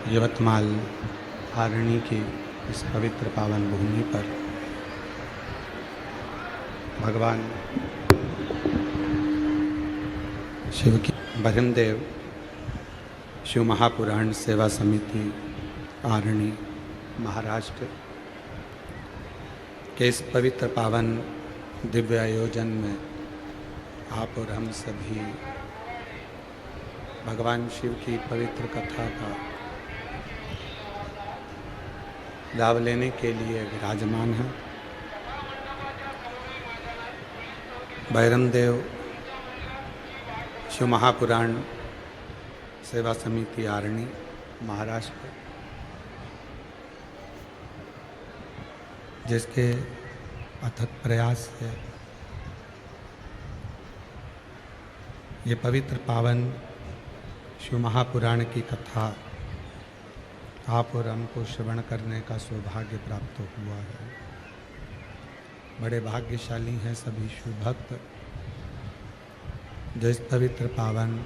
यवतमाल आरणी की इस पवित्र पावन भूमि पर भगवान शिव की बहिमदेव शिव महापुराण सेवा समिति आरणी महाराष्ट्र के इस पवित्र पावन दिव्य आयोजन में आप और हम सभी भगवान शिव की पवित्र कथा का लाभ लेने के लिए विराजमान हैं। बहिरमदेव शिव महापुराण सेवा समिति आरणी महाराष्ट्र, जिसके अथक प्रयास से ये पवित्र पावन शिव महापुराण की कथा आप और हमको श्रवण करने का सौभाग्य प्राप्त हुआ है। बड़े भाग्यशाली हैं सभी शिव भक्त जो इस पवित्र पावन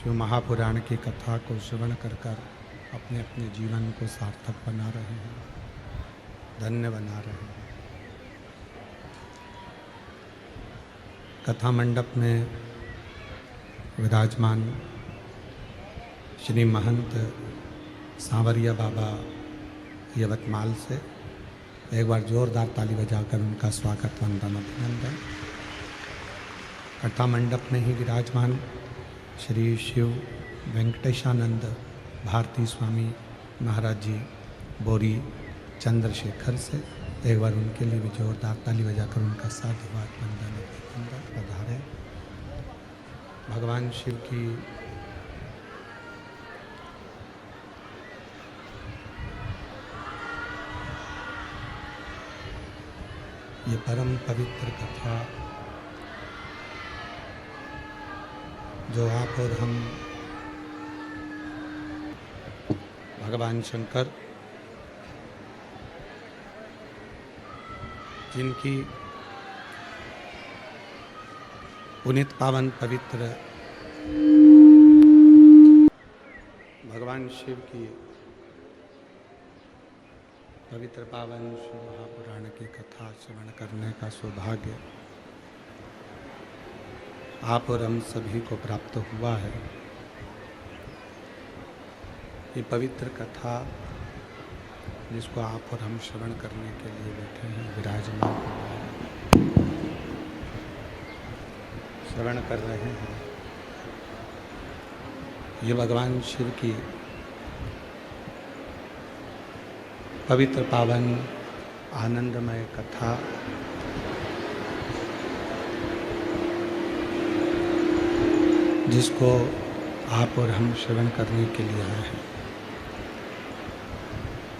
शिव महापुराण की कथा को श्रवण कर अपने अपने जीवन को सार्थक बना रहे हैं, धन्य बना रहे हैं। कथा मंडप में विराजमान श्री महंत सांवरिया बाबा यवतमाल से एक बार जोरदार ताली बजाकर उनका स्वागत वंदन अभिनंदन। कथा मंडप में ही विराजमान श्री शिव वेंकटेशानंद भारती स्वामी महाराज जी बोरी चंद्रशेखर से एक बार उनके लिए भी जोरदार ताली बजाकर उनका साधुवाद वंदन अभिनंदन। पधारे। भगवान शिव की ये परम पवित्र कथा जो आप और हम भगवान शंकर जिनकी पुनीत पावन पवित्र भगवान शिव की पवित्र पावन शिव महापुराण की कथा श्रवण करने का सौभाग्य आप और हम सभी को प्राप्त हुआ है। ये पवित्र कथा जिसको आप और हम श्रवण करने के लिए बैठे हैं, विराजमान श्रवण कर रहे हैं, ये भगवान शिव की पवित्र पावन आनंदमय कथा जिसको आप और हम श्रवण करने के लिए आए हैं।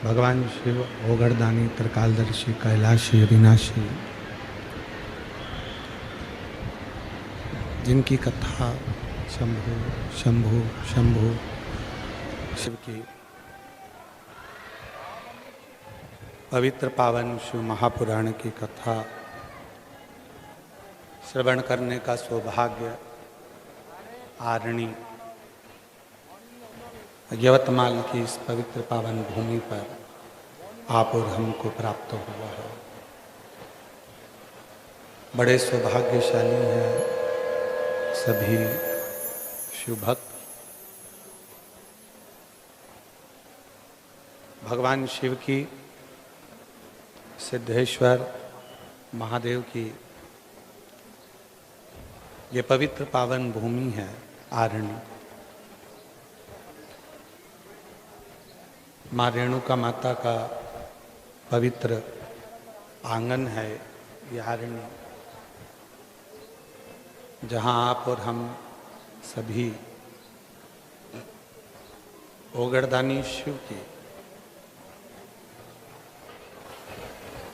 भगवान शिव ओगड़दानी त्रिकालदर्शी कैलाशी अविनाशी जिनकी कथा शंभु शंभु शंभु शिव की पवित्र पावन शिव महापुराण की कथा श्रवण करने का सौभाग्य आरणी यवतमाल की इस पवित्र पावन भूमि पर आप और हमको प्राप्त हुआ है। बड़े सौभाग्यशाली हैं सभी शिव भक्त। भगवान शिव की सिद्धेश्वर महादेव की ये पवित्र पावन भूमि है आरणी। माँ रेणुका माता का पवित्र आंगन है ये आरणी, जहाँ आप और हम सभी ओगड़दानी शिव की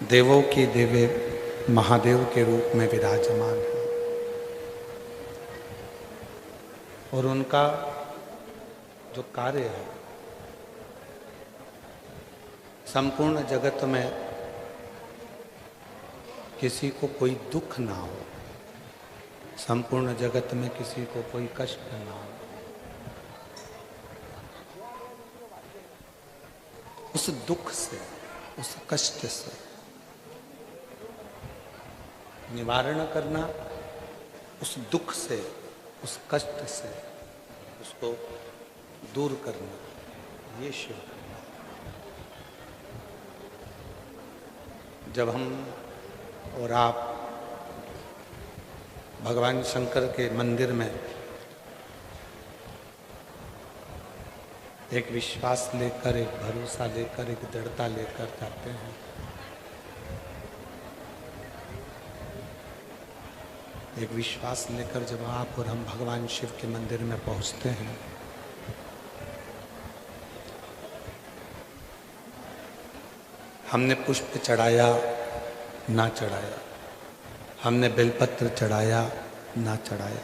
देवों के देवे महादेव के रूप में विराजमान है और उनका जो कार्य है संपूर्ण जगत में किसी को कोई दुख ना हो, संपूर्ण जगत में किसी को कोई कष्ट ना हो, उस दुख से, उस कष्ट से निवारण करना, उस दुख से, उस कष्ट से उसको दूर करना, ये शिव करना। जब हम और आप भगवान शंकर के मंदिर में एक विश्वास लेकर, एक भरोसा लेकर, एक दृढ़ता लेकर जाते हैं, एक विश्वास लेकर जब आप और हम भगवान शिव के मंदिर में पहुंचते हैं, हमने पुष्प चढ़ाया ना चढ़ाया, हमने बेलपत्र चढ़ाया ना चढ़ाया,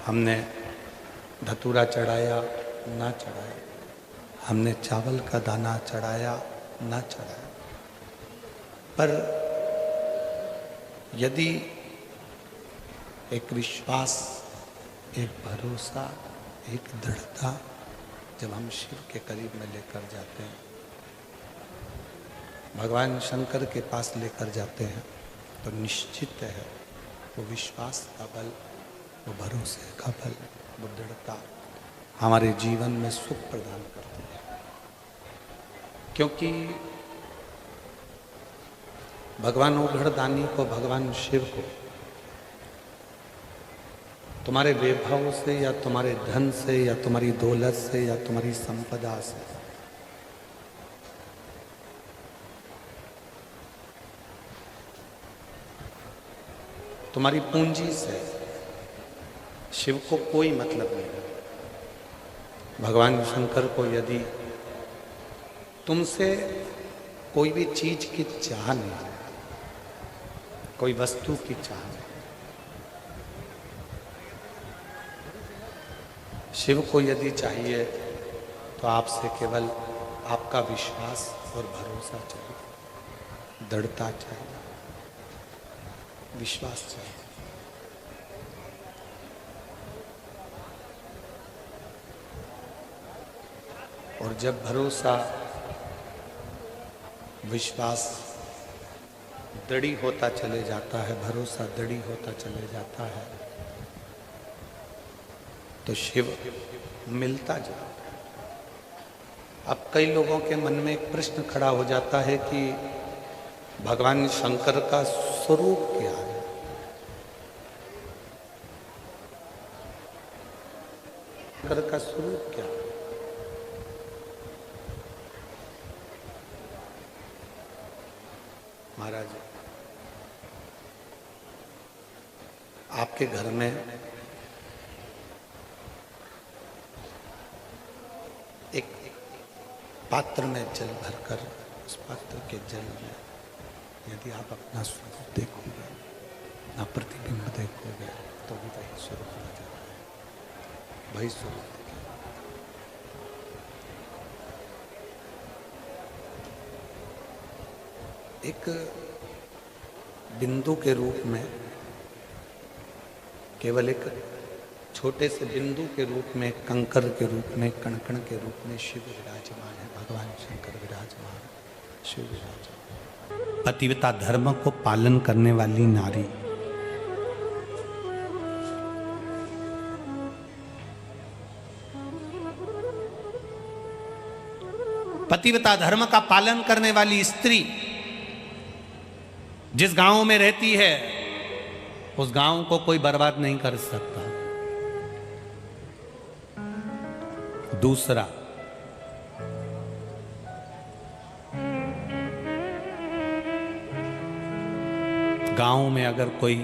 हमने धतूरा चढ़ाया ना चढ़ाया, हमने चावल का दाना चढ़ाया ना चढ़ाया, पर यदि एक विश्वास, एक भरोसा, एक दृढ़ता जब हम शिव के करीब में लेकर जाते हैं, भगवान शंकर के पास लेकर जाते हैं, तो निश्चित है वो विश्वास का बल, वो भरोसे का बल, वो दृढ़ता हमारे जीवन में सुख प्रदान करती है। क्योंकि भगवान उघड़दानी को, भगवान शिव को तुम्हारे वैभव से या तुम्हारे धन से या तुम्हारी दौलत से या तुम्हारी संपदा से, तुम्हारी पूंजी से शिव को कोई मतलब नहीं है। भगवान शंकर को यदि तुमसे कोई भी चीज की चाह नहीं है, कोई वस्तु की चाह नहीं, शिव को यदि चाहिए तो आपसे केवल आपका विश्वास और भरोसा चाहिए, दृढ़ता चाहिए, विश्वास चाहिए। और जब भरोसा, विश्वास दृढ़ होता चले जाता है, भरोसा दृढ़ होता चले जाता है, तो शिव मिलता जाता है। अब कई लोगों के मन में एक प्रश्न खड़ा हो जाता है कि भगवान शंकर का स्वरूप क्या है? शंकर का स्वरूप क्या है? महाराज, आपके घर में एक पात्र में जल भरकर, उस पात्र के जल में यदि आप अपना स्वरूप देखोगे, अपना प्रतिबिंब देखोगे, तो भी वही स्वरूप नजर आएगा, वही स्वरूप दिखेगा। एक बिंदु के रूप में, केवल एक छोटे से बिंदु के रूप में, कंकर के रूप में, कण-कण के रूप में शिव विराजमान है, भगवान शंकर विराजमान, शिव विराजमान। पतिव्रता धर्म को पालन करने वाली नारी, पतिव्रता धर्म का पालन करने वाली स्त्री जिस गांव में रहती है, उस गांव को कोई बर्बाद नहीं कर सकता। दूसरा, गांव में अगर कोई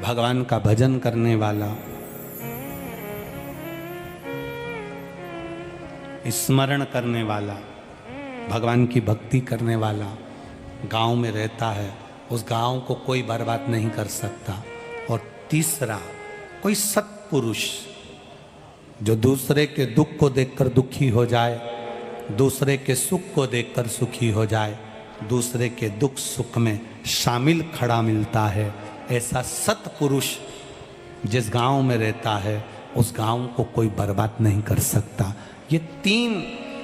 भगवान का भजन करने वाला, स्मरण करने वाला, भगवान की भक्ति करने वाला गांव में रहता है, उस गांव को कोई बर्बाद नहीं कर सकता। और तीसरा, कोई सत्पुरुष जो दूसरे के दुख को देखकर दुखी हो जाए, दूसरे के सुख को देखकर सुखी हो जाए, दूसरे के दुख सुख में शामिल खड़ा मिलता है, ऐसा सत्पुरुष जिस गांव में रहता है, उस गांव को कोई बर्बाद नहीं कर सकता। ये तीन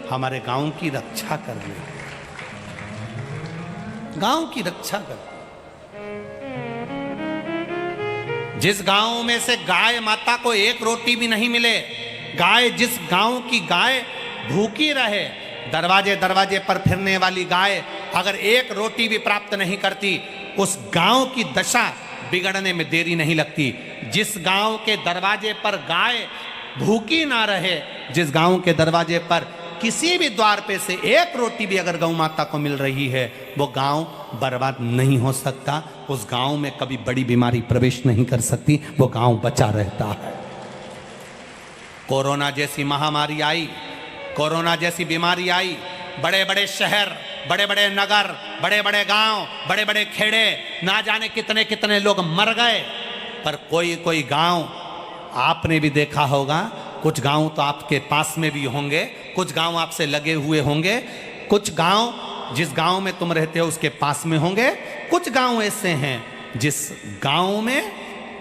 हमारे गांव की रक्षा करने, गांव की रक्षा कर। जिस गांव में से गाय माता को एक रोटी भी नहीं मिले, गाय जिस गांव की गाय भूखी रहे, दरवाजे दरवाजे पर फिरने वाली गाय अगर एक रोटी भी प्राप्त नहीं करती, उस गांव की दशा बिगड़ने में देरी नहीं लगती। जिस गांव के दरवाजे पर गाय भूखी ना रहे, जिस गांव के दरवाजे पर किसी भी द्वार पे से एक रोटी भी अगर गौ माता को मिल रही है, वो गांव बर्बाद नहीं हो सकता। उस गांव में कभी बड़ी बीमारी प्रवेश नहीं कर सकती, वो गांव बचा रहता है। कोरोना जैसी महामारी आई, कोरोना जैसी बीमारी आई, बड़े बड़े शहर, बड़े बड़े नगर, बड़े बड़े गांव, बड़े बड़े खेड़े, ना जाने कितने कितने लोग मर गए। पर कोई कोई गांव आपने भी देखा होगा, कुछ गांव तो आपके पास में भी होंगे, कुछ गांव आपसे लगे हुए होंगे, कुछ गांव जिस गांव में तुम रहते हो उसके पास में होंगे, कुछ गांव ऐसे हैं जिस गांव में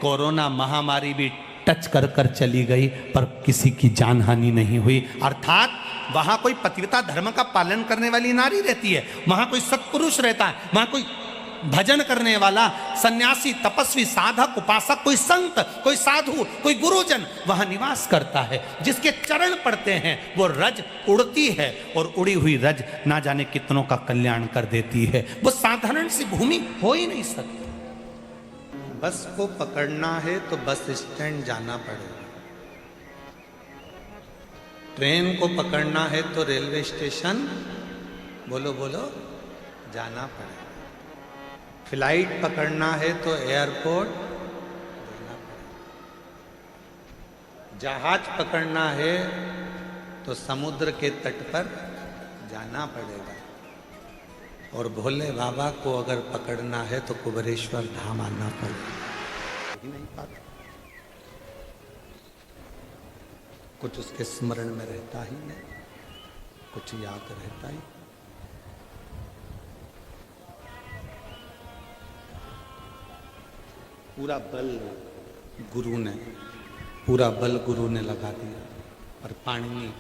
कोरोना महामारी भी टच कर कर चली गई पर किसी की जान हानि नहीं हुई। अर्थात वहां कोई पतिव्रता धर्म का पालन करने वाली नारी रहती है, वहां कोई सत्पुरुष रहता है, वहां कोई भजन करने वाला सन्यासी, तपस्वी, साधक, उपासक, कोई संत, कोई साधु, कोई गुरुजन वहां निवास करता है। जिसके चरण पड़ते हैं वो रज उड़ती है, और उड़ी हुई रज ना जाने कितनों का कल्याण कर देती है। वो साधारण सी भूमि हो ही नहीं सकती। बस को पकड़ना है तो बस स्टैंड जाना पड़ेगा, ट्रेन को पकड़ना है तो रेलवे स्टेशन बोलो बोलो जाना पड़ेगा, फ्लाइट पकड़ना है तो एयरपोर्ट जाना पड़ेगा, जहाज पकड़ना है तो समुद्र के तट पर जाना पड़ेगा, और भोले बाबा को अगर पकड़ना है तो कुबेरेश्वर धाम आना पड़ेगा। नहीं पाता, कुछ उसके स्मरण में रहता ही नहीं, कुछ याद रहता ही। पूरा बल गुरु ने लगा दिया, पर पाणिनि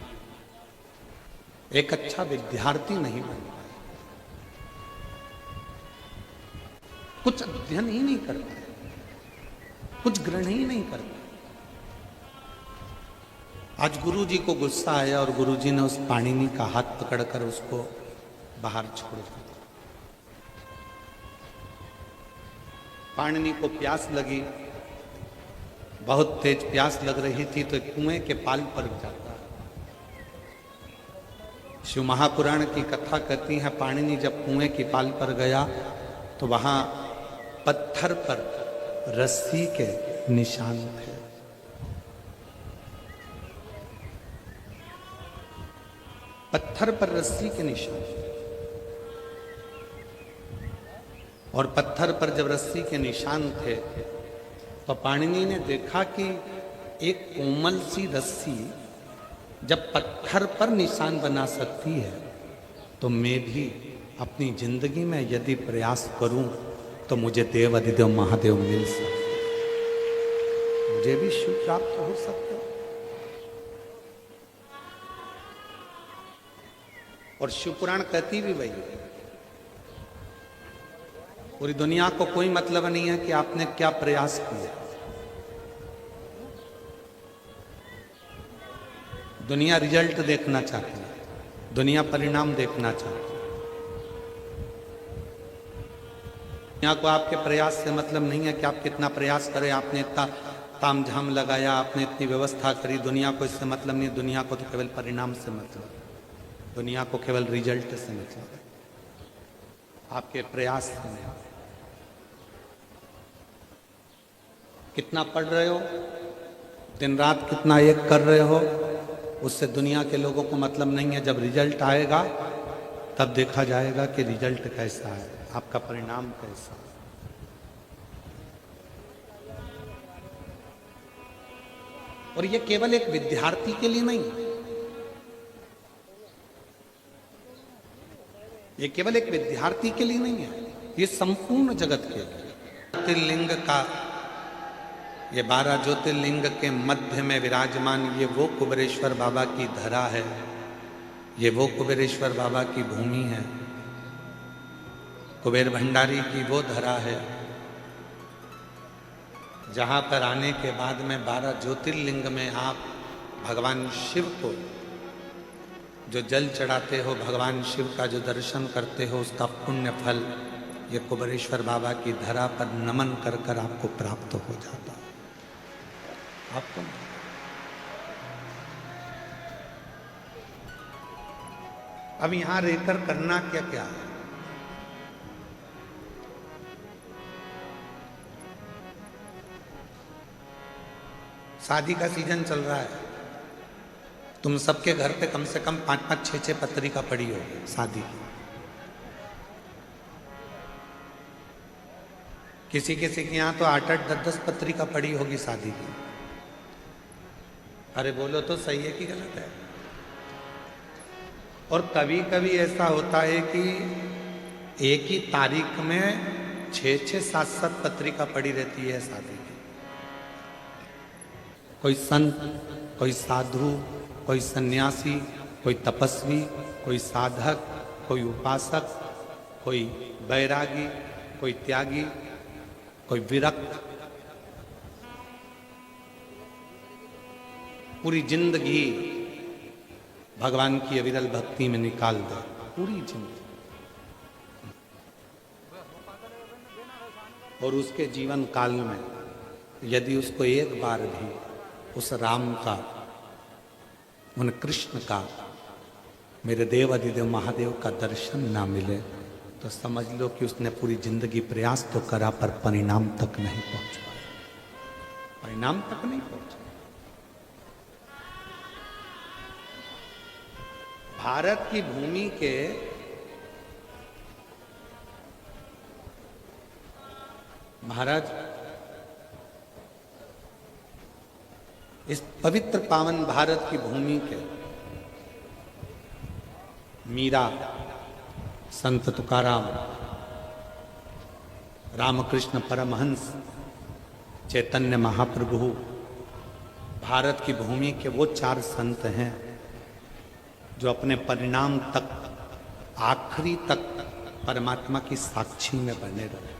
एक अच्छा विद्यार्थी नहीं बन पाया, कुछ अध्ययन ही नहीं करता, कुछ ग्रहण ही नहीं करता। आज गुरु जी को गुस्सा आया और गुरु जी ने उस पाणिनि का हाथ पकड़कर उसको बाहर छोड़ दिया। पाणिनि को प्यास लगी, बहुत तेज प्यास लग रही थी, तो कुएं के पाल पर जाता। शिव महापुराण की कथा कहती है, पाणिनि जब कुएं की पाल पर गया तो वहां पत्थर पर रस्सी के निशान थे। पत्थर पर रस्सी के निशान, और पत्थर पर जब रस्सी के निशान थे तो पाणिनि ने देखा कि एक कोमल सी रस्सी जब पत्थर पर निशान बना सकती है, तो मैं भी अपनी जिंदगी में यदि प्रयास करूं तो मुझे देव अधिदेव महादेव मिल सकते, मुझे भी शिव प्राप्त हो सकता। और शिव पुराण कहती भी वही है, पूरी दुनिया को कोई मतलब नहीं है कि आपने क्या प्रयास किया। दुनिया रिजल्ट देखना चाहती है, दुनिया परिणाम देखना चाहती है। दुनिया को आपके प्रयास से मतलब नहीं है कि आप कितना प्रयास करें, आपने इतना तामझाम लगाया, आपने इतनी व्यवस्था करी, दुनिया को इससे मतलब नहीं। दुनिया को तो केवल परिणाम से मतलब, दुनिया को केवल रिजल्ट से मतलब, आपके प्रयास से नहीं। कितना पढ़ रहे हो, दिन रात कितना एक कर रहे हो, उससे दुनिया के लोगों को मतलब नहीं है। जब रिजल्ट आएगा तब देखा जाएगा कि रिजल्ट कैसा है, आपका परिणाम कैसा है। और ये केवल एक विद्यार्थी के लिए नहीं, ये केवल एक विद्यार्थी के लिए नहीं है, ये संपूर्ण जगत के लिए। ज्योतिर्लिंग का, ये 12 ज्योतिर्लिंग के मध्य में विराजमान ये वो कुबेरेश्वर बाबा की धरा है। ये वो कुबेरेश्वर बाबा की भूमि है, कुबेर भंडारी की वो धरा है जहाँ पर आने के बाद में 12 ज्योतिर्लिंग में आप भगवान शिव को जो जल चढ़ाते हो, भगवान शिव का जो दर्शन करते हो, उसका पुण्य फल ये कुबेरेश्वर बाबा की धरा पर नमन कर कर आपको प्राप्त हो जाता है। आपको अब यहां रहकर करना क्या क्या है? शादी का सीजन चल रहा है, तुम सबके घर पे कम से कम 5-5, 6-6 पत्रिका पड़ी होगी शादी की। किसी किसी के यहाँ तो 8-8, 10-10 पत्रिका पड़ी होगी शादी की। अरे बोलो तो सही है कि गलत है? और कभी कभी ऐसा होता है कि एक ही तारीख में 6-6, 7-7 पत्रिका पड़ी रहती है शादी की। कोई संत, कोई साधु, कोई सन्यासी, कोई तपस्वी, कोई साधक, कोई उपासक, कोई बैरागी, कोई त्यागी, कोई विरक्त, पूरी जिंदगी भगवान की अविरल भक्ति में निकाल दे, पूरी जिंदगी। और उसके जीवन काल में यदि उसको एक बार भी उस राम का, उन कृष्ण का, मेरे देव अधिदेव महादेव का दर्शन ना मिले तो समझ लो कि उसने पूरी जिंदगी प्रयास तो करा पर परिणाम तक नहीं पहुंच पाया, परिणाम तक नहीं पहुंचा। भारत की भूमि के महाराज इस पवित्र पावन भारत की भूमि के मीरा, संत तुकाराम, रामकृष्ण परमहंस, चैतन्य महाप्रभु, भारत की भूमि के वो 4 संत हैं जो अपने परिणाम तक, आखिरी तक परमात्मा की साक्षी में बने रहे।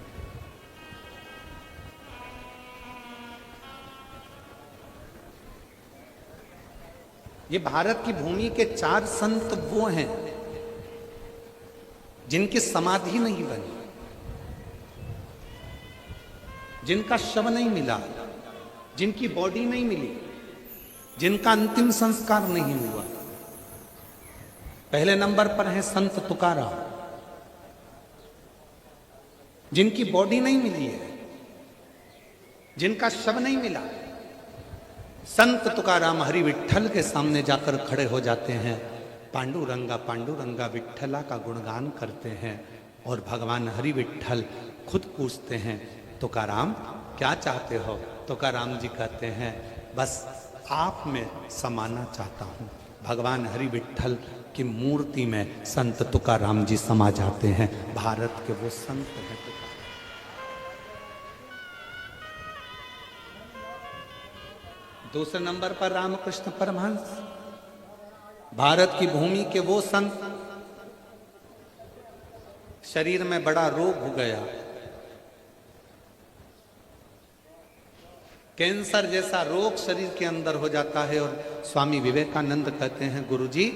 ये भारत की भूमि के 4 संत वो हैं जिनकी समाधि नहीं बनी, जिनका शव नहीं मिला, जिनकी बॉडी नहीं मिली, जिनका अंतिम संस्कार नहीं हुआ। पहले नंबर पर है संत तुकाराम, जिनकी बॉडी नहीं मिली है, जिनका शव नहीं मिला। संत तुकाराम हरि विठ्ठल के सामने जाकर खड़े हो जाते हैं, पांडुरंगा पांडुरंगा विठ्ठला का गुणगान करते हैं और भगवान हरि विठ्ठल खुद पूछते हैं, तुकाराम क्या चाहते हो? तुकाराम जी कहते हैं, बस आप में समाना चाहता हूँ। भगवान हरि विठ्ठल की मूर्ति में संत तुकाराम जी समा जाते हैं। भारत के वो संत हैं तुकाराम। दूसरे नंबर पर रामकृष्ण परमहंस, भारत की भूमि के वो संत, शरीर में बड़ा रोग हो गया, कैंसर जैसा रोग शरीर के अंदर हो जाता है और स्वामी विवेकानंद कहते हैं, गुरुजी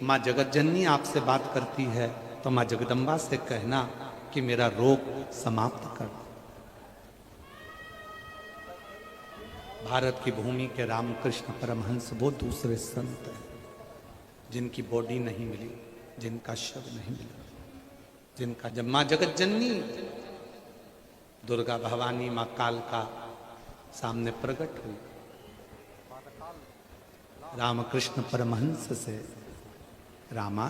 माँ जगत जननी आपसे बात करती है तो माँ जगदम्बा से कहना कि मेरा रोग समाप्त कर। भारत की भूमि के रामकृष्ण परमहंस वो दूसरे संत हैं जिनकी बॉडी नहीं मिली, जिनका शव नहीं मिला, जिनका जब माँ जगत जननी दुर्गा भवानी माँ कालका सामने प्रकट हुई, रामकृष्ण परमहंस से, रामा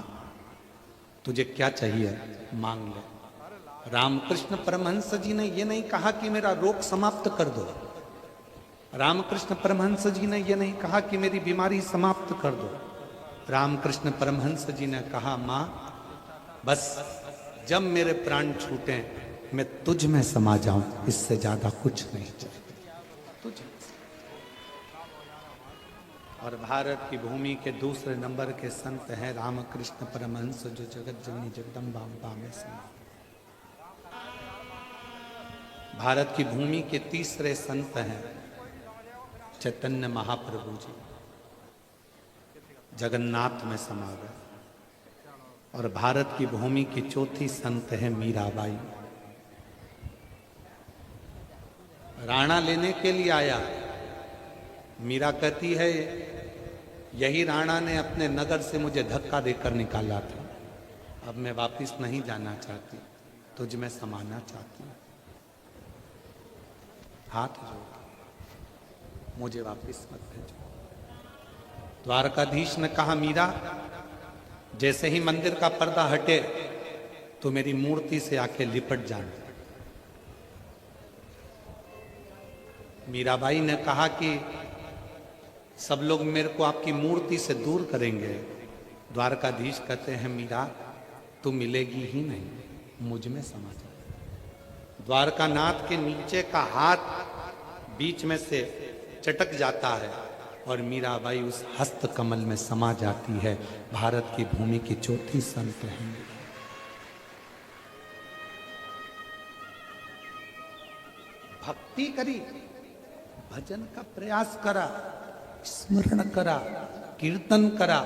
तुझे क्या चाहिए मांग ले। रामकृष्ण परमहंस जी ने ये नहीं कहा कि मेरा रोग समाप्त कर दो, रामकृष्ण परमहंस जी ने ये नहीं कहा कि मेरी बीमारी समाप्त कर दो। रामकृष्ण परमहंस जी ने कहा, माँ बस जब मेरे प्राण छूटे मैं तुझ में समा जाऊं, इससे ज्यादा कुछ नहीं चाहिए तुझ। और भारत की भूमि के दूसरे नंबर के संत हैं रामकृष्ण परमहंस, जो जगत जननी जगदम्बा में समा। भारत की भूमि के तीसरे संत हैं चैतन्य महाप्रभु जी, जगन्नाथ में समा गए। और भारत की भूमि की चौथी संत है मीराबाई। राणा लेने के लिए आया, मीरा कहती है यही राणा ने अपने नगर से मुझे धक्का देकर निकाला था, अब मैं वापस नहीं जाना चाहती, तुझ में समाना चाहती हूँ, हाथ जोड़ मुझे वापस मत भेजो। द्वारकाधीश ने कहा मीरा, जैसे ही मंदिर का पर्दा हटे तो मेरी मूर्ति से आके लिपट जाना। मीराबाई ने कहा कि सब लोग मेरे को आपकी मूर्ति से दूर करेंगे। द्वारकाधीश कहते हैं मीरा, तू मिलेगी ही नहीं, मुझ में समा जा। द्वारकानाथ के नीचे का हाथ बीच में से चटक जाता है और मीराबाई उस हस्त कमल में समा जाती है। भारत की भूमि की चौथी संत हैं। भक्ति करी, भजन का प्रयास करा, स्मरण करा, कीर्तन करा,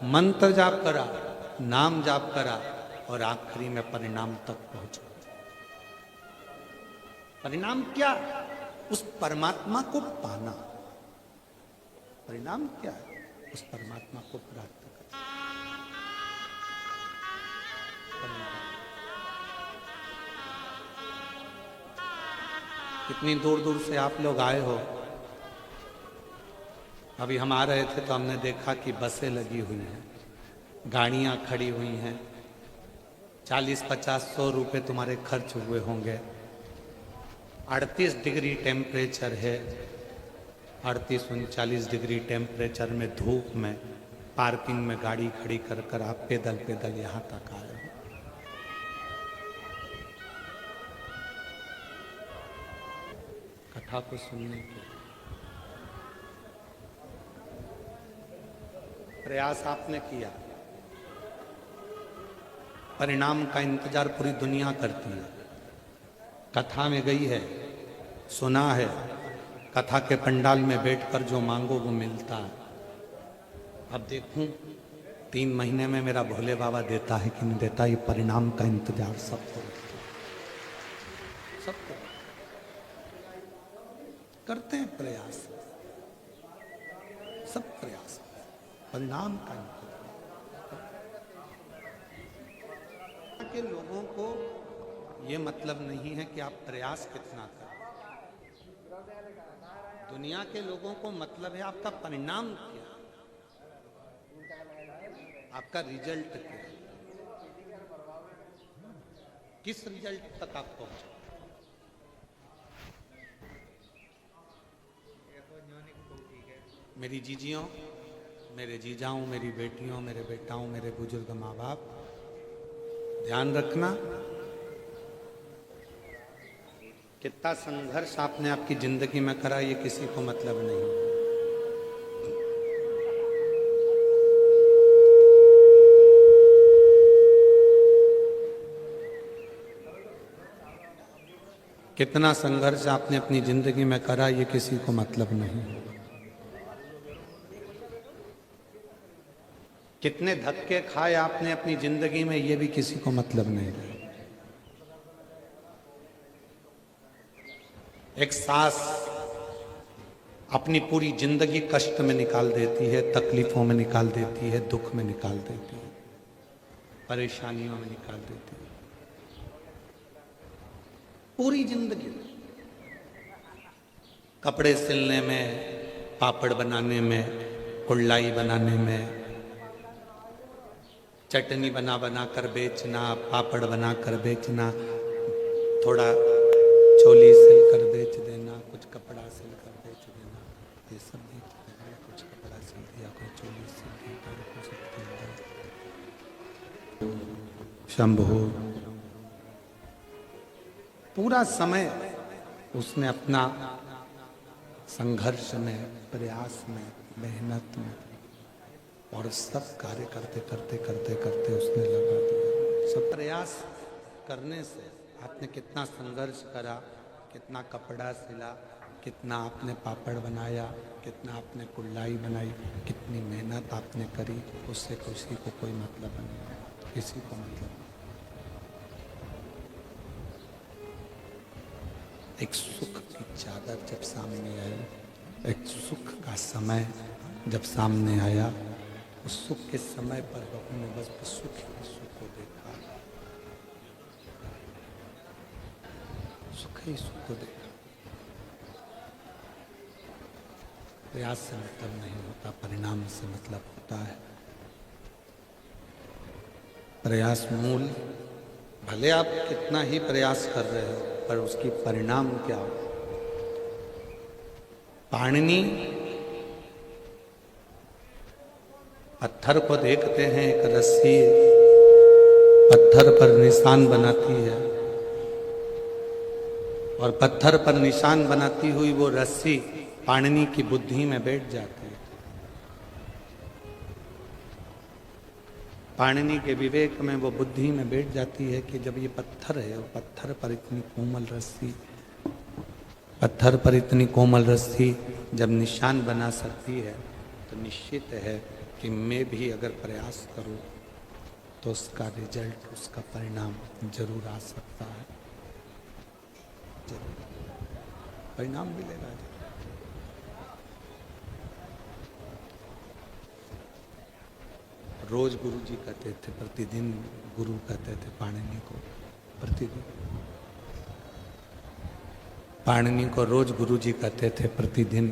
मंत्र जाप करा, नाम जाप करा और आखिरी में परिणाम तक पहुंचा। परिणाम क्या? उस परमात्मा को पाना। परिणाम क्या है? उस परमात्मा को प्राप्त करना। कितनी दूर दूर से आप लोग आए हो। अभी हम आ रहे थे तो हमने देखा कि बसें लगी हुई हैं, गाड़ियां खड़ी हुई हैं। 40, 50, 100 रुपए तुम्हारे खर्च हुए होंगे। 38 डिग्री टेम्परेचर है, 38-39 डिग्री टेम्परेचर में धूप में पार्किंग में गाड़ी खड़ी कर कर आप पैदल पैदल यहाँ तक आए हो। कथा को सुनने के प्रयास आपने किया, परिणाम का इंतजार पूरी दुनिया करती है। कथा में गई है, सुना है, कथा के पंडाल में बैठकर जो मांगो वो मिलता है। अब देखूं 3 महीने में मेरा भोले बाबा देता है कि नहीं देता, ये परिणाम का इंतजार सबको करते हैं। प्रयास, सब प्रयास, परिणाम का इंतजार। के लोगों को ये मतलब नहीं है कि आप प्रयास कितना करें। दुनिया के लोगों को मतलब है आपका परिणाम क्या, आपका रिजल्ट क्या, किस रिजल्ट तक आप पहुंचे। मेरी जीजियों, मेरे जीजाओं, मेरी बेटियों, मेरे बेटाओं, मेरे बुजुर्ग माँ बाप, ध्यान रखना, कितना संघर्ष आपने आपकी जिंदगी में करा ये किसी को मतलब नहीं। कितना संघर्ष आपने अपनी जिंदगी में करा ये किसी को मतलब नहीं। कितने धक्के खाए आपने अपनी जिंदगी में ये भी किसी को मतलब नहीं। एक सास अपनी पूरी जिंदगी कष्ट में निकाल देती है, तकलीफों में निकाल देती है, दुख में निकाल देती है, परेशानियों में निकाल देती है, पूरी जिंदगी। कपड़े सिलने में, पापड़ बनाने में, कुल्लाई बनाने में, चटनी बना बना कर बेचना, पापड़ बना कर बेचना, थोड़ा चोली सिल कर बेच देना, कुछ कपड़ा सिल कर बेच देना, ये सब बेच देना। कुछ कपड़ा सिल दिया, कोई चोली सिल दी, कुछ शंभो। पूरा समय उसने अपना संघर्ष में, प्रयास में मेहनत में, और सब कार्य करते करते करते करते उसने लगा दिया। सब प्रयास करने से आपने कितना संघर्ष करा, कितना कपड़ा सिला, कितना आपने पापड़ बनाया, कितना आपने कुल्लाई बनाई, कितनी मेहनत आपने करी, उससे किसी को कोई मतलब नहीं, किसी को मतलब नहीं। एक सुख की चादर जब सामने आई, एक सुख का समय जब सामने आया, उस सुख के समय पर बहू ने बस सुख ही सुख को देखा, सुख ही सुख को देखा। प्रयास से मतलब नहीं होता, परिणाम से मतलब होता है। प्रयास मूल, भले आप कितना ही प्रयास कर रहे हो, पर उसकी परिणाम क्या हो। पाणिनि पत्थर को देखते हैं, एक रस्सी पत्थर पर निशान बनाती है, और पत्थर पर निशान बनाती हुई वो रस्सी पाणिनि की बुद्धि में बैठ जाती है। पाणिनि के विवेक में वो बुद्धि में बैठ जाती है कि जब ये पत्थर है, और पत्थर पर इतनी कोमल रस्सी, पत्थर पर इतनी कोमल रस्सी जब निशान बना सकती है, तो निश्चित है कि मैं भी अगर प्रयास करूं तो उसका रिजल्ट, उसका परिणाम जरूर आ सकता है, जरूर परिणाम मिलेगा। रोज गुरु जी कहते थे, प्रतिदिन गुरु कहते थे पाणिनि को, प्रतिदिन पाणिनि को रोज गुरु जी कहते थे, प्रतिदिन।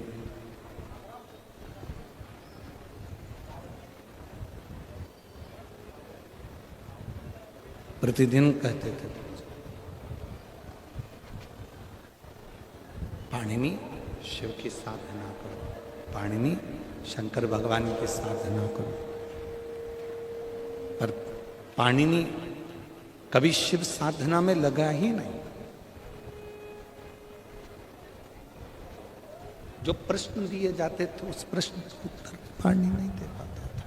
प्रतिदिन कहते थे पाणिनि शिव की साधना करो, पाणिनि शंकर भगवान की साधना करो। पर पाणिनि कभी शिव साधना में लगा ही नहीं। जो प्रश्न दिए जाते थे उस प्रश्न का उत्तर पाणिनि नहीं दे पाता था।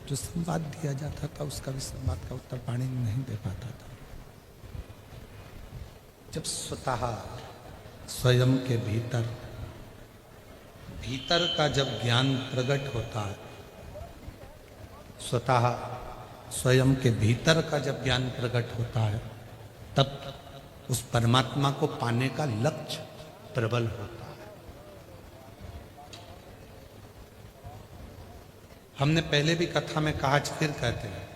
जो संवाद दिया जाता था उसका भी संवाद का उत्तर पाणिनि नहीं दे पाता था। जब स्वतः स्वयं के भीतर भीतर का जब ज्ञान प्रकट होता है, स्वतः स्वयं के भीतर का जब ज्ञान प्रकट होता है, तब उस परमात्मा को पाने का लक्ष्य प्रबल होता है। हमने पहले भी कथा में कहा, आज फिर कहते हैं,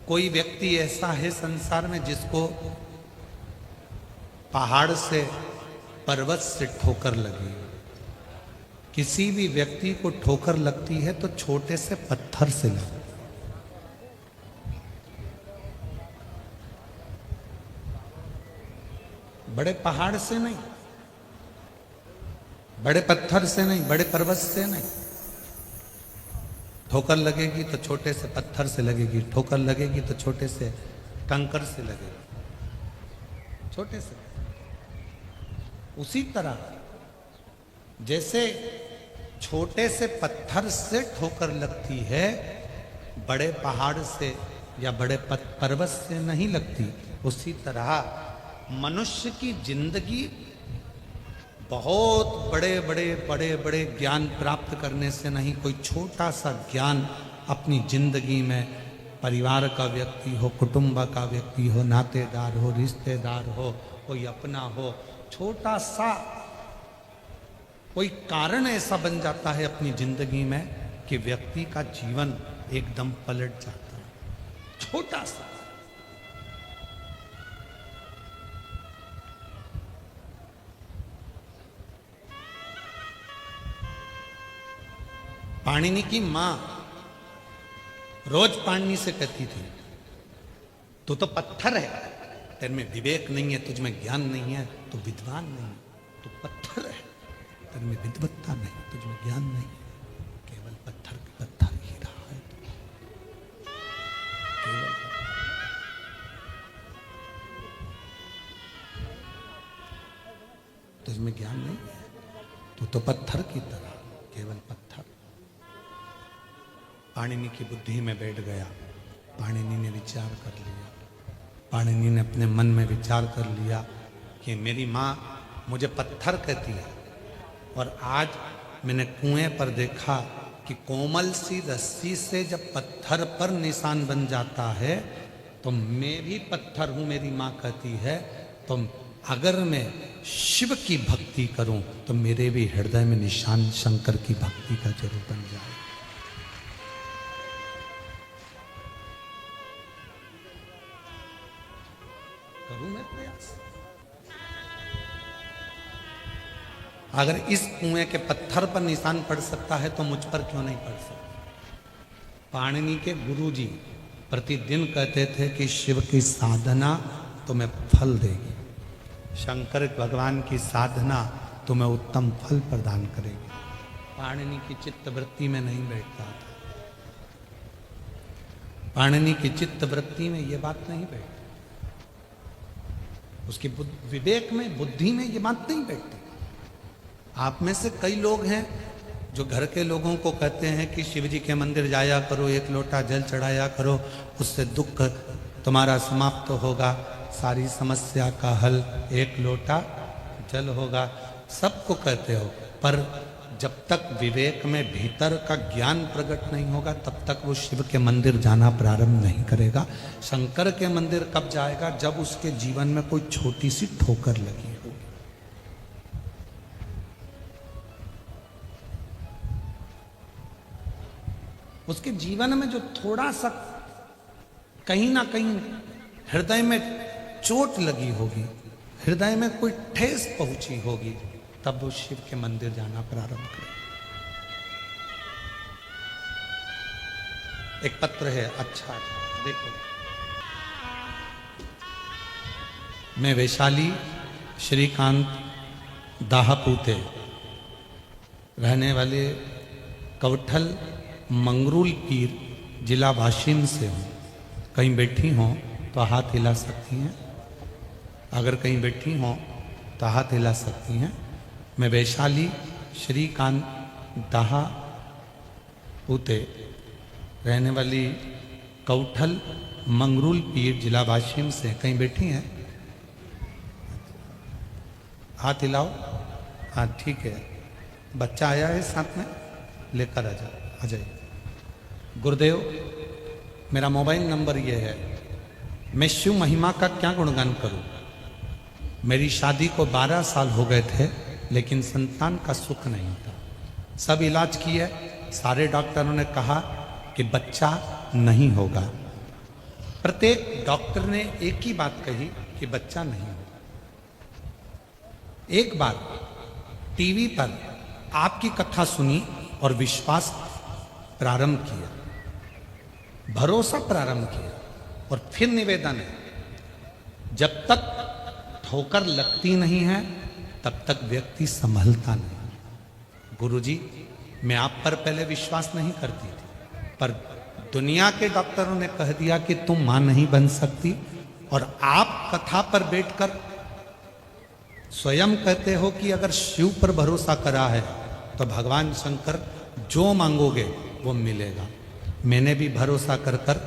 कोई व्यक्ति ऐसा है संसार में जिसको पहाड़ से, पर्वत से ठोकर लगी। किसी भी व्यक्ति को ठोकर लगती है तो छोटे से पत्थर से लगती, बड़े पहाड़ से नहीं, बड़े पत्थर से नहीं, बड़े पर्वत से नहीं। ठोकर लगेगी तो छोटे से पत्थर से लगेगी, ठोकर लगेगी तो छोटे से कंकर से लगेगी, छोटे से। उसी तरह जैसे छोटे से पत्थर से ठोकर लगती है, बड़े पहाड़ से या बड़े पर्वत से नहीं लगती, उसी तरह मनुष्य की जिंदगी बहुत बड़े बड़े बड़े बड़े ज्ञान प्राप्त करने से नहीं, कोई छोटा सा ज्ञान अपनी जिंदगी में, परिवार का व्यक्ति हो, कुटुंब का व्यक्ति हो, नातेदार हो, रिश्तेदार हो, कोई अपना हो, छोटा सा कोई कारण ऐसा बन जाता है अपनी जिंदगी में कि व्यक्ति का जीवन एकदम पलट जाता है। छोटा सा पाणिनि की मां रोज पाणिनि से कहती थी, तू तो पत्थर है, तेरे में विवेक नहीं है, तुझ में ज्ञान नहीं है, तू विद्वान नहीं है, तू पत्थर है, तेरे में विद्वत्ता नहीं, तुझ में ज्ञान नहीं है, केवल पत्थर के पत्थर ही रहा है, केवल तुझ में ज्ञान नहीं है, वो तो पत्थर की तरह, केवल पत्थर। पाणिनि की बुद्धि में बैठ गया। पाणिनि ने विचार कर लिया, पाणिनि ने अपने मन में विचार कर लिया कि मेरी माँ मुझे पत्थर कहती है, और आज मैंने कुएं पर देखा कि कोमल सी रस्सी से जब पत्थर पर निशान बन जाता है तो मैं भी पत्थर हूं, मेरी माँ कहती है। तो अगर मैं शिव की भक्ति करूं तो मेरे भी हृदय में निशान शंकर की भक्ति का जरूर बन जाए। करूं मैं प्रयास। अगर इस कुएं के पत्थर पर निशान पड़ सकता है तो मुझ पर क्यों नहीं पड़ सकता। पाणिनि के गुरुजी प्रतिदिन कहते थे कि शिव की साधना तुम्हें फल देगी, शंकर भगवान की साधना तुम्हें उत्तम फल प्रदान करेगी। पाणिनि की चित्त वृत्ति में नहीं बैठता था, पाणिनि की चित्त वृत्ति में ये बात नहीं बैठती, उसकी विवेक में, बुद्धि में ये बात नहीं बैठती। आप में से कई लोग हैं जो घर के लोगों को कहते हैं कि शिव जी के मंदिर जाया करो, एक लोटा जल चढ़ाया करो, उससे दुख तुम्हारा समाप्त होगा, सारी समस्या का हल एक लोटा जल होगा। सबको कहते हो, पर जब तक विवेक में भीतर का ज्ञान प्रकट नहीं होगा तब तक वो शिव के मंदिर जाना प्रारंभ नहीं करेगा। शंकर के मंदिर कब जाएगा? जब उसके जीवन में कोई छोटी सी ठोकर लगी होगी। उसके जीवन में जो थोड़ा सा कहीं ना कहीं हृदय में चोट लगी होगी, हृदय में कोई ठेस पहुंची होगी, तब वो शिव के मंदिर जाना प्रारंभ करे। एक पत्र है, अच्छा देखो, मैं वैशाली श्रीकांत दाहापूते रहने वाले कवठल मंगरूल पीर जिला वाशिम से हूँ। कहीं बैठी हों तो हाथ हिला सकती हैं, अगर कहीं बैठी हों तो हाथ हिला सकती हैं। मैं वैशाली श्रीकांत दाहापूते रहने वाली कवठल मंगरूल पीर जिला वाशिम से, कहीं बैठी हैं? हाथ हिलाओ। हाँ ठीक है, बच्चा आया है साथ में, लेकर आ जाइए। गुरुदेव, मेरा मोबाइल नंबर ये है, मैं शिव महिमा का क्या गुणगान करूं। मेरी शादी को 12 साल हो गए थे लेकिन संतान का सुख नहीं था। सब इलाज किए, सारे डॉक्टरों ने कहा कि बच्चा नहीं होगा। प्रत्येक डॉक्टर ने एक ही बात कही कि बच्चा नहीं होगा। एक बार टीवी पर आपकी कथा सुनी और विश्वास प्रारंभ किया, भरोसा प्रारंभ किया, और फिर निवेदन है, जब तक ठोकर लगती नहीं है तब तक व्यक्ति संभलता नहीं। गुरुजी, मैं आप पर पहले विश्वास नहीं करती थी, पर दुनिया के डॉक्टरों ने कह दिया कि तुम मां नहीं बन सकती, और आप कथा पर बैठकर स्वयं कहते हो कि अगर शिव पर भरोसा करा है तो भगवान शंकर जो मांगोगे वो मिलेगा। मैंने भी भरोसा कर कर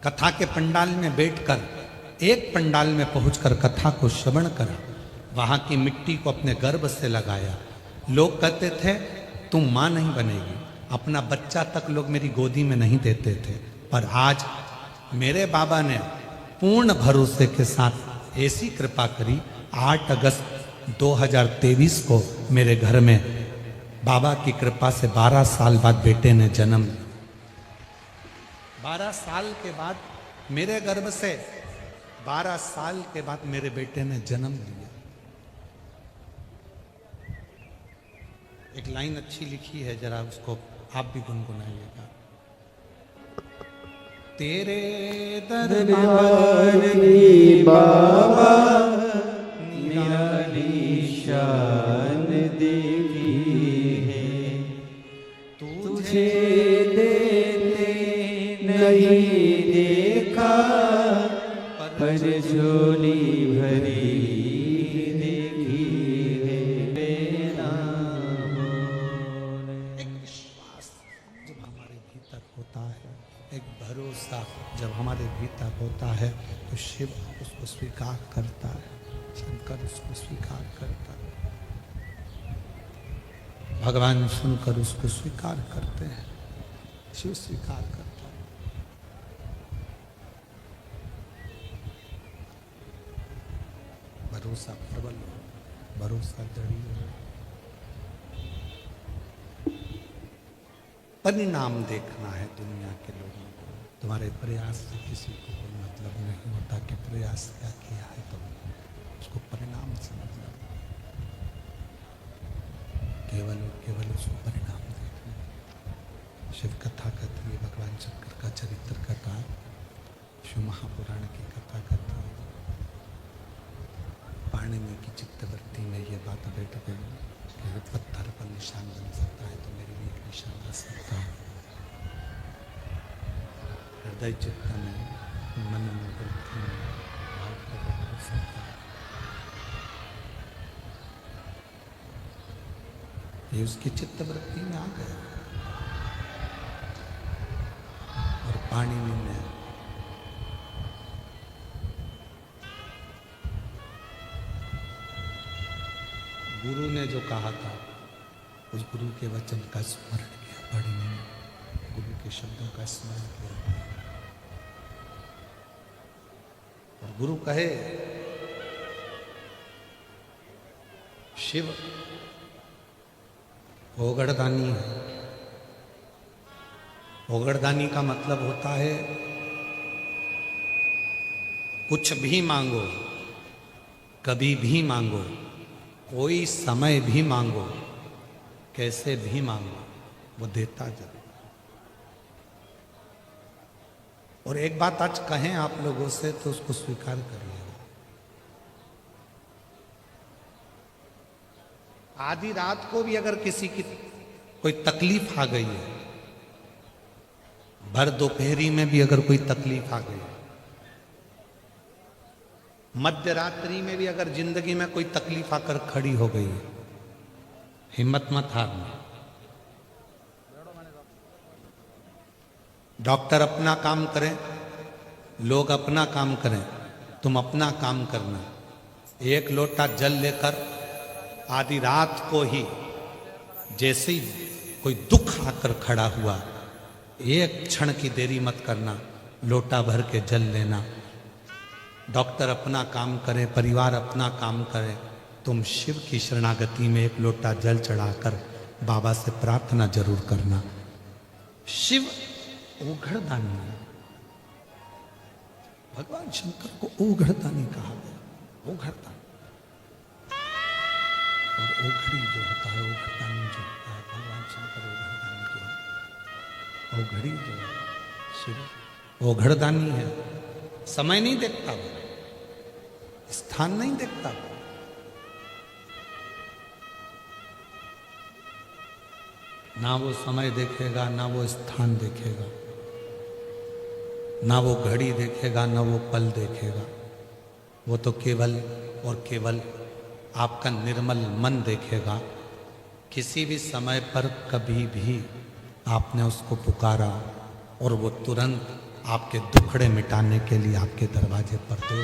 कथा के पंडाल में बैठकर एक पंडाल में पहुंचकर कथा को श्रवण करा, वहां की मिट्टी को अपने गर्भ से लगाया। लोग कहते थे तुम मां नहीं बनेगी, अपना बच्चा तक लोग मेरी गोदी में नहीं देते थे, पर आज मेरे बाबा ने पूर्ण भरोसे के साथ ऐसी कृपा करी। 8 अगस्त 2023 को मेरे घर में बाबा की कृपा से 12 साल बाद बेटे ने जन्म लिया। 12 साल के बाद मेरे गर्भ से 12 साल के बाद मेरे बेटे ने जन्म लिया। एक लाइन अच्छी लिखी है, जरा उसको आप भी गुनगुनाइएगा। तेरे दरबार की बाबा निराली शान देखी है, तुझे देते नहीं देखा, पर झोली भरी देखी है। होता है, एक भरोसा जब हमारे भीतर होता है तो शिव उसको स्वीकार करता है, शंकर उसको स्वीकार करता है, भगवान सुनकर उसको स्वीकार करते हैं, शिव स्वीकार करता है। भरोसा प्रबल हो, भरोसा दृढ़ हो। परिणाम देखना है दुनिया के लोगों को। तुम्हारे प्रयास से किसी को कोई मतलब नहीं होता कि प्रयास क्या किया है, तो उसको परिणाम से मतलब, केवल और केवल उसको परिणाम देखना है। शिव कथा कहती है, भगवान शंकर का चरित्र कथा, शिव महापुराण की कथा कहती है। पाणिनि की चित्तवृत्ति में ये बात बैठ गई कि पत्थर पर निशान बन सकता है तो मेरे भी एक निशान आ सकता है। हृदय चित्त में, मन में, बुद्धि में भाव प्रकट हो सकता है। ये उसकी चित्तवृत्ति में आ गया। और पाणिनि ने गुरु ने जो कहा था, उस गुरु के वचन का स्मरण किया पाणिनि ने, गुरु के शब्दों का स्मरण किया। और गुरु कहे, शिव ओगड़दानी है। ओगड़दानी का मतलब होता है कुछ भी मांगो, कभी भी मांगो, कोई समय भी मांगो, कैसे भी मांगो, वो देता जरूर। और एक बात आज कहें आप लोगों से तो उसको स्वीकार करिएगा। आधी रात को भी अगर किसी की कोई तकलीफ आ गई है, भर दोपहरी में भी अगर कोई तकलीफ आ गई है, मध्य रात्रि में भी अगर जिंदगी में कोई तकलीफ आकर खड़ी हो गई है, हिम्मत मत हारना। डॉक्टर अपना काम करें, लोग अपना काम करें, तुम अपना काम करना। एक लोटा जल लेकर आधी रात को ही जैसे ही कोई दुख आकर खड़ा हुआ, एक क्षण की देरी मत करना, लोटा भर के जल लेना। डॉक्टर अपना काम करे, परिवार अपना काम करे, तुम शिव की शरणागति में एक लोटा जल चढ़ाकर बाबा से प्रार्थना जरूर करना। शिव ओघड़दानी है। भगवान शंकर को ओघड़दानी कहा गया, ओघड़दानी। और ओघड़ी जो होता है, ओघड़दानी जो होता है, भगवान शंकर ओघड़दानी जो है, ओघड़ी जो है शिव ओघड़दानी है। समय नहीं देखता वो, स्थान नहीं देखता वो। ना वो समय देखेगा, ना वो स्थान देखेगा, ना वो घड़ी देखेगा, ना वो पल देखेगा। वो तो केवल और केवल आपका निर्मल मन देखेगा। किसी भी समय पर कभी भी आपने उसको पुकारा और वो तुरंत आपके दुखड़े मिटाने के लिए आपके दरवाजे पर दो।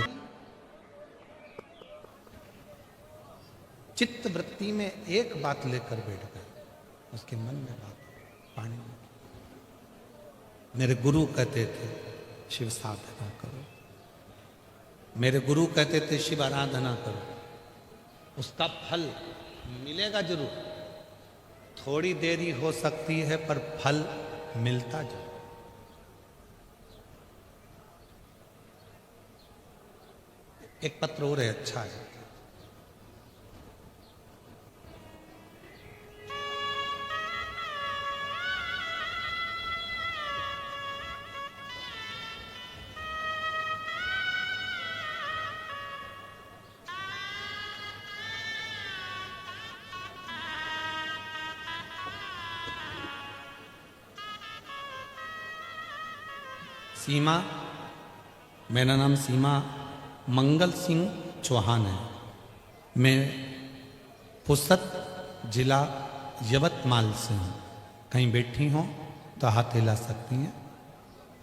चित्त वृत्ति में एक बात लेकर बैठ गए, उसके मन में बात पानी में। मेरे गुरु कहते थे शिव साधना करो, मेरे गुरु कहते थे शिव आराधना करो, उसका फल मिलेगा जरूर। थोड़ी देरी हो सकती है पर फल मिलता जरूर। एक पत्र और है, अच्छा है। सीमा, मेरा नाम सीमा मंगल सिंह चौहान है। मैं पुसद जिला यवतमाल से हूँ। कहीं बैठी हो तो हाथ हिला सकती हैं।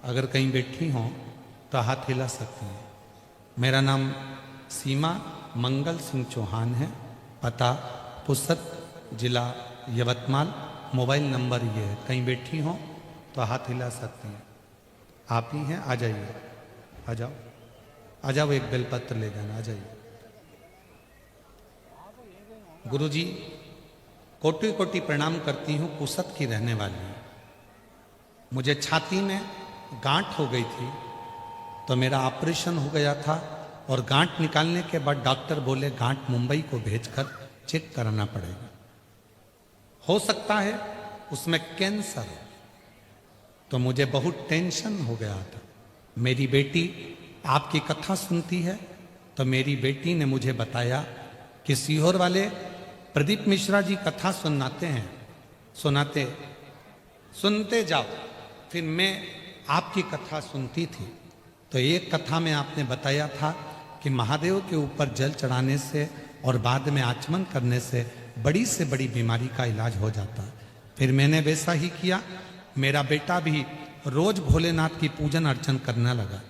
अगर कहीं बैठी हों तो हाथ हिला सकती हैं। मेरा नाम सीमा मंगल सिंह चौहान है। पता पुसद, जिला यवतमाल। मोबाइल नंबर ये है। कहीं बैठी हों तो हाथ हिला सकती हैं। आप ही हैं, आ जाइए, आ जाओ, आ जाओ, एक बेलपत्र ले जाना, आ जाइए। गुरुजी, कोटि कोटि प्रणाम करती हूँ। पुसद की रहने वाली हूँ। मुझे छाती में गांठ हो गई थी तो मेरा ऑपरेशन हो गया था और गांठ निकालने के बाद डॉक्टर बोले गांठ मुंबई को भेजकर चेक कराना पड़ेगा, हो सकता है उसमें कैंसर हो। तो मुझे बहुत टेंशन हो गया था। मेरी बेटी आपकी कथा सुनती है तो मेरी बेटी ने मुझे बताया कि सीहोर वाले प्रदीप मिश्रा जी कथा सुनाते हैं, सुनते जाओ। फिर मैं आपकी कथा सुनती थी तो एक कथा में आपने बताया था कि महादेव के ऊपर जल चढ़ाने से और बाद में आचमन करने से बड़ी से बड़ी बीमारी का इलाज हो जाता। फिर मैंने वैसा ही किया। मेरा बेटा भी रोज भोलेनाथ की पूजन अर्चन करने लगा।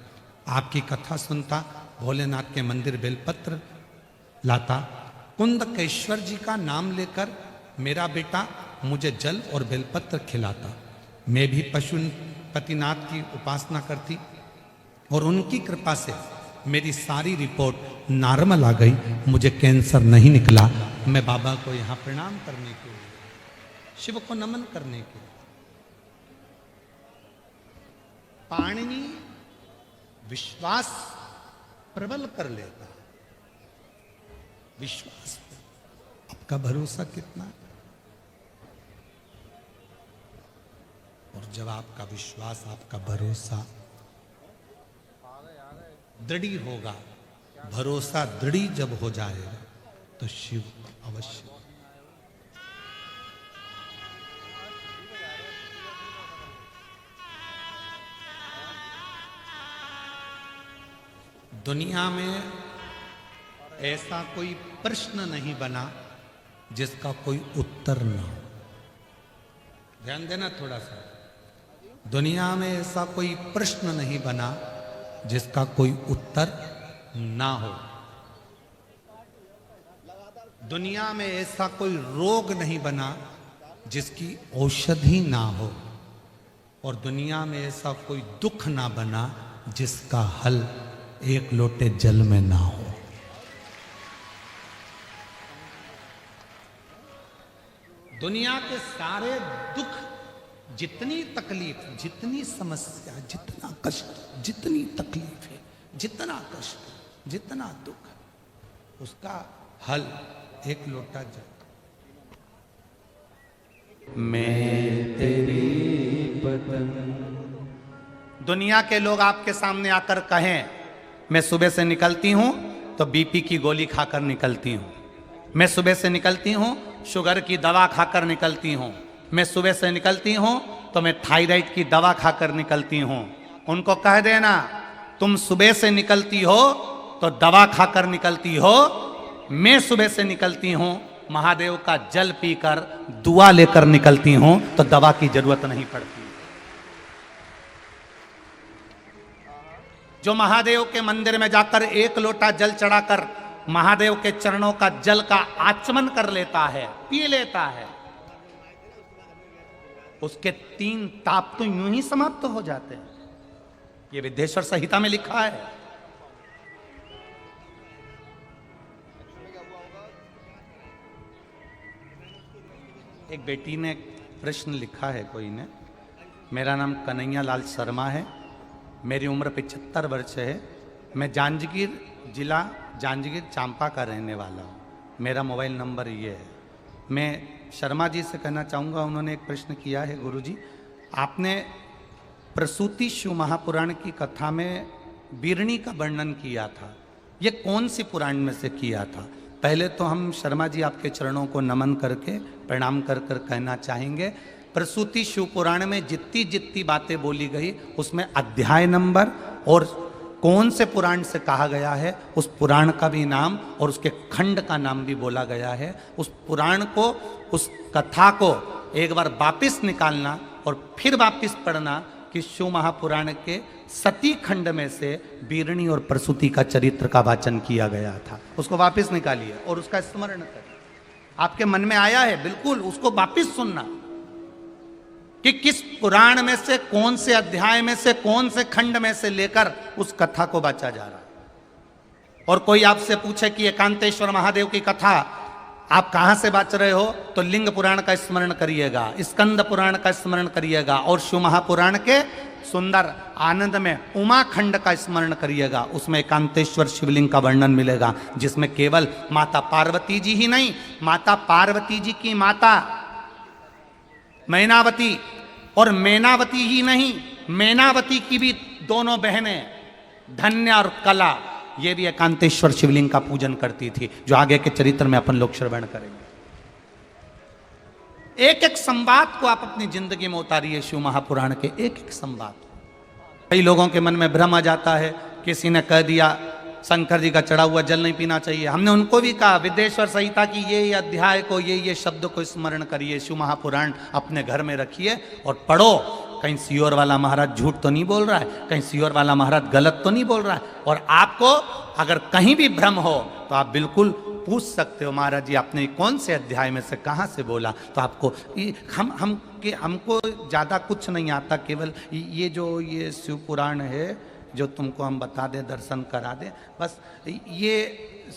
आपकी कथा सुनता, भोलेनाथ के मंदिर बेलपत्र लाता, कुंदकेश्वर जी का नाम लेकर मेरा बेटा मुझे जल और बेलपत्र खिलाता। मैं भी पशुपतिनाथ की उपासना करती और उनकी कृपा से मेरी सारी रिपोर्ट नॉर्मल आ गई। मुझे कैंसर नहीं निकला। मैं बाबा को यहाँ प्रणाम करने के लिए, शिव को नमन करने के लिए। पाणिनि विश्वास प्रबल कर लेता। विश्वास, आपका भरोसा कितना है? और जब आपका विश्वास, आपका भरोसा दृढ़ होगा, भरोसा दृढ़ जब हो जाएगा तो शिव अवश्य। दुनिया में ऐसा कोई प्रश्न नहीं बना जिसका कोई उत्तर ना हो। ध्यान देना थोड़ा सा। दुनिया में ऐसा कोई प्रश्न नहीं बना जिसका कोई उत्तर ना हो। दुनिया में ऐसा कोई रोग नहीं बना जिसकी औषधि ना हो। और दुनिया में ऐसा कोई दुख ना बना जिसका हल एक लोटे जल में ना हो। दुनिया के सारे दुख, जितनी तकलीफ, जितनी समस्या, जितना कष्ट, जितनी तकलीफ है, जितना कष्ट, जितना दुख, उसका हल एक लोटा जल। मैं तेरी पतंग। दुनिया के लोग आपके सामने आकर कहें मैं सुबह से निकलती हूं तो बीपी की गोली खाकर निकलती हूं, मैं सुबह से निकलती हूं शुगर की दवा खाकर निकलती हूं, मैं सुबह से निकलती हूं तो मैं थायराइड की दवा खाकर निकलती हूं। उनको कह देना तुम सुबह से निकलती हो तो दवा खाकर निकलती हो, मैं सुबह से निकलती हूं महादेव का जल पीकर दुआ लेकर निकलती हूं तो दवा की जरूरत नहीं पड़ती। जो महादेव के मंदिर में जाकर एक लोटा जल चढ़ाकर महादेव के चरणों का जल का आचमन कर लेता है, पी लेता है, उसके 3 ताप तो यूं ही समाप्त हो जाते हैं। ये विद्येश्वर संहिता में लिखा है। एक बेटी ने प्रश्न लिखा है कोई ने, मेरा नाम कन्हैया लाल शर्मा है, मेरी उम्र 75 वर्ष है, मैं जांजगीर जिला जांजगीर चांपा का रहने वाला हूँ, मेरा मोबाइल नंबर ये है। मैं शर्मा जी से कहना चाहूँगा, उन्होंने एक प्रश्न किया है, गुरुजी आपने प्रसूति शिव महापुराण की कथा में बीरणी का वर्णन किया था, ये कौन सी पुराण में से किया था? पहले तो हम शर्मा जी आपके चरणों को नमन करके प्रणाम कर कर कहना चाहेंगे, प्रसूति शिव पुराण में जितनी जितनी बातें बोली गई उसमें अध्याय नंबर और कौन से पुराण से कहा गया है उस पुराण का भी नाम और उसके खंड का नाम भी बोला गया है। उस पुराण को, उस कथा को एक बार वापिस निकालना और फिर वापिस पढ़ना कि शिव महापुराण के सती खंड में से बीरणी और प्रसूति का चरित्र का वाचन किया गया था। उसको वापस निकालिए और उसका स्मरण करिए। आपके मन में आया है, बिल्कुल उसको वापस सुनना कि किस पुराण में से, कौन से अध्याय में से, कौन से खंड में से लेकर उस कथा को बांचा जा रहा है। और कोई आपसे पूछे कि एकांतेश्वर महादेव की कथा आप कहां से बांच रहे हो, तो लिंग पुराण का स्मरण करिएगा, स्कंद पुराण का स्मरण करिएगा और शिव महापुराण के सुंदर आनंद में उमा खंड का स्मरण करिएगा। उसमें एकांतेश्वर शिवलिंग का वर्णन मिलेगा, जिसमें केवल माता पार्वती जी ही नहीं, माता पार्वती जी की माता मैनावती और मैनावती ही नहीं, मैनावती की भी दोनों बहनें धन्य और कला, ये भी एकांतेश्वर शिवलिंग का पूजन करती थी, जो आगे के चरित्र में अपन लोग श्रवण करेंगे। एक एक संवाद को आप अपनी जिंदगी में उतारिए, शिव महापुराण के एक एक संवाद। कई लोगों के मन में भ्रम आ जाता है, किसी ने कह दिया शंकर जी का चढ़ा हुआ जल नहीं पीना चाहिए। हमने उनको भी कहा विदेश्वर संहिता की ये अध्याय को, ये शब्द को स्मरण करिए, शिव महापुराण अपने घर में रखिए और पढ़ो। कहीं सियोर वाला महाराज झूठ तो नहीं बोल रहा है, कहीं सियोर वाला महाराज गलत तो नहीं बोल रहा है। और आपको अगर कहीं भी भ्रम हो तो आप बिल्कुल पूछ सकते हो, महाराज जी आपने कौन से अध्याय में से कहाँ से बोला। तो आपको हमको ज़्यादा कुछ नहीं आता, केवल ये शिव पुराण है जो तुमको हम बता दें, दर्शन करा दें, बस। ये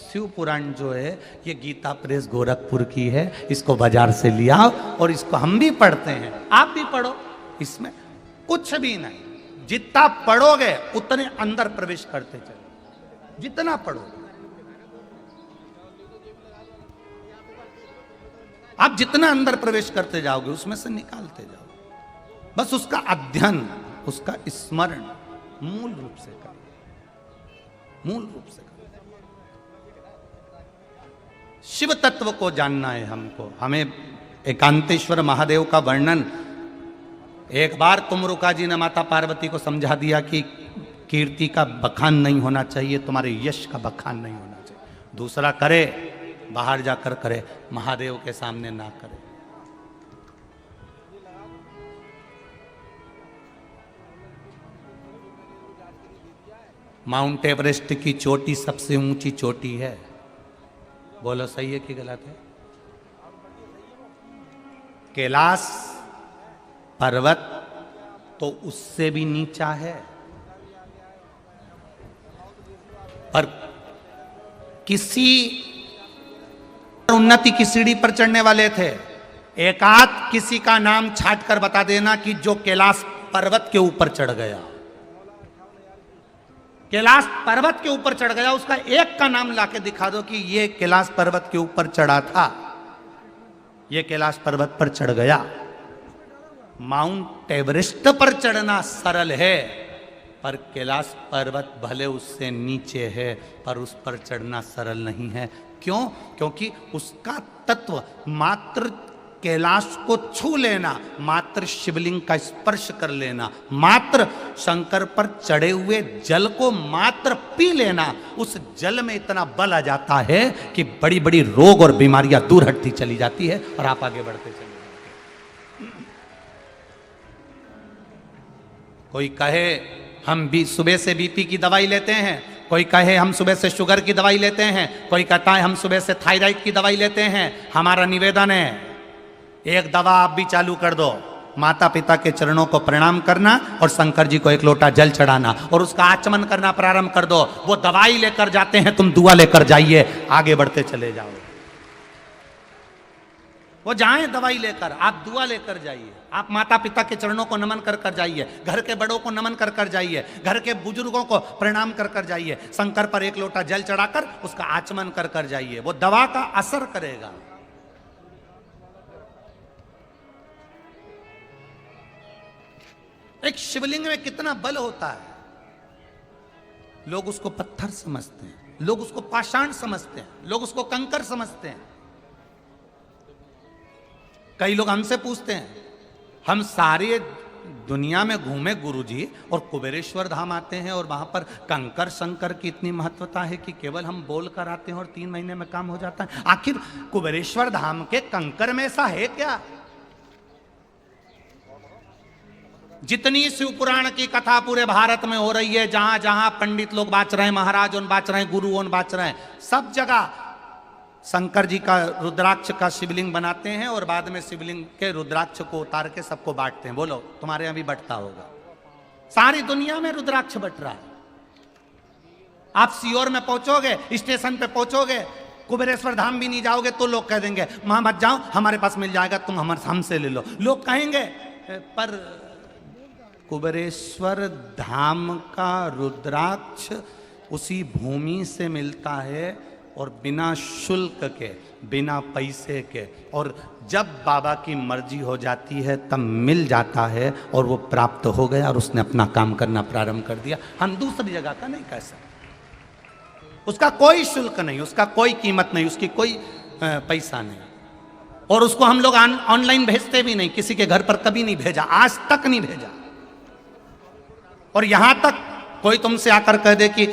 शिव पुराण जो है ये गीता प्रेस गोरखपुर की है, इसको बाजार से लिया और इसको हम भी पढ़ते हैं, आप भी पढ़ो। इसमें कुछ भी नहीं, जितना पढ़ोगे उतने अंदर प्रवेश करते चलो, जितना पढ़ोगे आप, जितना अंदर प्रवेश करते जाओगे उसमें से निकालते जाओगे। बस उसका अध्ययन, उसका स्मरण मूल रूप से करें, मूल रूप से करें। शिव तत्व को जानना है हमको। हमें एकांतेश्वर महादेव का वर्णन, एक बार कुमरुका जी ने माता पार्वती को समझा दिया कि कीर्ति का बखान नहीं होना चाहिए, तुम्हारे यश का बखान नहीं होना चाहिए। दूसरा करे, बाहर जाकर करे, महादेव के सामने ना करे। माउंट एवरेस्ट की चोटी सबसे ऊंची चोटी है, बोलो सही है कि गलत है? कैलाश पर्वत तो उससे भी नीचा है, पर किसी उन्नति की सीढ़ी पर चढ़ने वाले थे। एकाध किसी का नाम छाट कर बता देना कि जो कैलाश पर्वत के ऊपर चढ़ गया, कैलाश पर्वत के ऊपर चढ़ गया, उसका एक का नाम लाके दिखा दो कि ये कैलाश पर्वत के ऊपर चढ़ा था, ये कैलाश पर्वत पर चढ़ गया। माउंट एवरेस्ट पर चढ़ना सरल है, पर कैलाश पर्वत भले उससे नीचे है, पर उस पर चढ़ना सरल नहीं है। क्यों? क्योंकि उसका तत्व मात्र कैलाश को छू लेना, मात्र शिवलिंग का स्पर्श कर लेना, मात्र शंकर पर चढ़े हुए जल को मात्र पी लेना, उस जल में इतना बल आ जाता है कि बड़ी बड़ी रोग और बीमारियां दूर हटती चली जाती है और आप आगे बढ़ते चले जाते हैं। कोई कहे हम भी सुबह से बीपी की दवाई लेते हैं, कोई कहे हम सुबह से शुगर की दवाई लेते हैं, कोई कहता है हम सुबह से थायराइड की दवाई लेते हैं। हमारा निवेदन है, एक दवा आप भी चालू कर दो, माता पिता के चरणों को प्रणाम करना और शंकर जी को एक लोटा जल चढ़ाना और उसका आचमन करना प्रारंभ कर दो। वो दवाई लेकर जाते हैं, तुम दुआ लेकर जाइए, आगे बढ़ते चले जाओ। वो जाएं दवाई लेकर, आप दुआ लेकर जाइए, आप माता पिता के चरणों को नमन कर कर जाइए, घर के बड़ों को नमन कर कर जाइए, घर के बुजुर्गों को प्रणाम कर कर जाइए, शंकर पर एक लोटा जल चढ़ाकर उसका आचमन कर कर जाइए। वो दवा का असर करेगा। एक शिवलिंग में कितना बल होता है। लोग उसको पत्थर समझते हैं, लोग उसको पाषाण समझते हैं, लोग उसको कंकर समझते हैं। कई लोग हमसे पूछते हैं, हम सारे दुनिया में घूमे गुरुजी और कुबेरेश्वर धाम आते हैं और वहां पर कंकर शंकर की इतनी महत्वता है कि केवल हम बोल कर आते हैं और 3 महीने में काम हो जाता है। आखिर कुबेरेश्वर धाम के कंकर में ऐसा है क्या? जितनी शिव पुराण की कथा पूरे भारत में हो रही है, जहां जहां पंडित लोग बाच रहे हैं, महाराज उन बाच रहे हैं, गुरु उन बाच रहे हैं, सब जगह शंकर जी का रुद्राक्ष का शिवलिंग बनाते हैं और बाद में शिवलिंग के रुद्राक्ष को उतार के सबको बांटते हैं। बोलो तुम्हारे यहां भी बंटता होगा? सारी दुनिया में रुद्राक्ष बंट रहा है। आप सीहोर में पहुंचोगे, स्टेशन पे पहुंचोगे, कुबेरेश्वर धाम भी नहीं जाओगे तो लोग कह देंगे वहां मत जाओ, हमारे पास मिल जाएगा, तुम हमसे ले लो। लोग कहेंगे पर कुबेरेश्वर धाम का रुद्राक्ष उसी भूमि से मिलता है और बिना शुल्क के, बिना पैसे के, और जब बाबा की मर्जी हो जाती है तब मिल जाता है और वो प्राप्त हो गया और उसने अपना काम करना प्रारंभ कर दिया। हम दूसरी जगह का नहीं कह सकते। उसका कोई शुल्क नहीं, उसका कोई कीमत नहीं, उसकी कोई पैसा नहीं, और उसको हम लोग ऑनलाइन भेजते भी नहीं, किसी के घर पर कभी नहीं भेजा, आज तक नहीं भेजा। और यहां तक कोई तुमसे आकर कह दे कि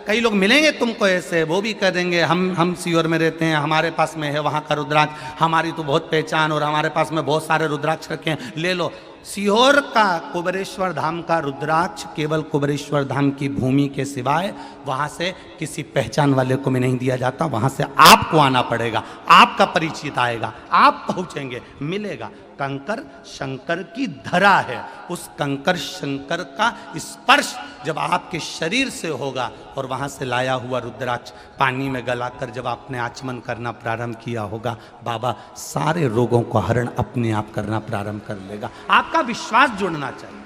कई लोग मिलेंगे तुमको ऐसे, वो भी कह देंगे हम सीहोर में रहते हैं, हमारे पास में है वहाँ का रुद्राक्ष, हमारी तो बहुत पहचान और हमारे पास में बहुत सारे रुद्राक्ष रखे हैं, ले लो। सीहोर का कुबेरेश्वर धाम का रुद्राक्ष केवल कुबेरेश्वर धाम की भूमि के सिवाय वहाँ से किसी पहचान वाले को भी नहीं दिया जाता। वहाँ से आपको आना पड़ेगा, आपका परिचित आएगा, आप पहुँचेंगे, मिलेगा। कंकर शंकर की धरा है, उस कंकर शंकर का स्पर्श जब आपके शरीर से होगा और वहां से लाया हुआ रुद्राक्ष पानी में गलाकर जब आपने आचमन करना प्रारंभ किया होगा, बाबा सारे रोगों को हरण अपने आप करना प्रारंभ कर लेगा। आपका विश्वास जुड़ना चाहिए।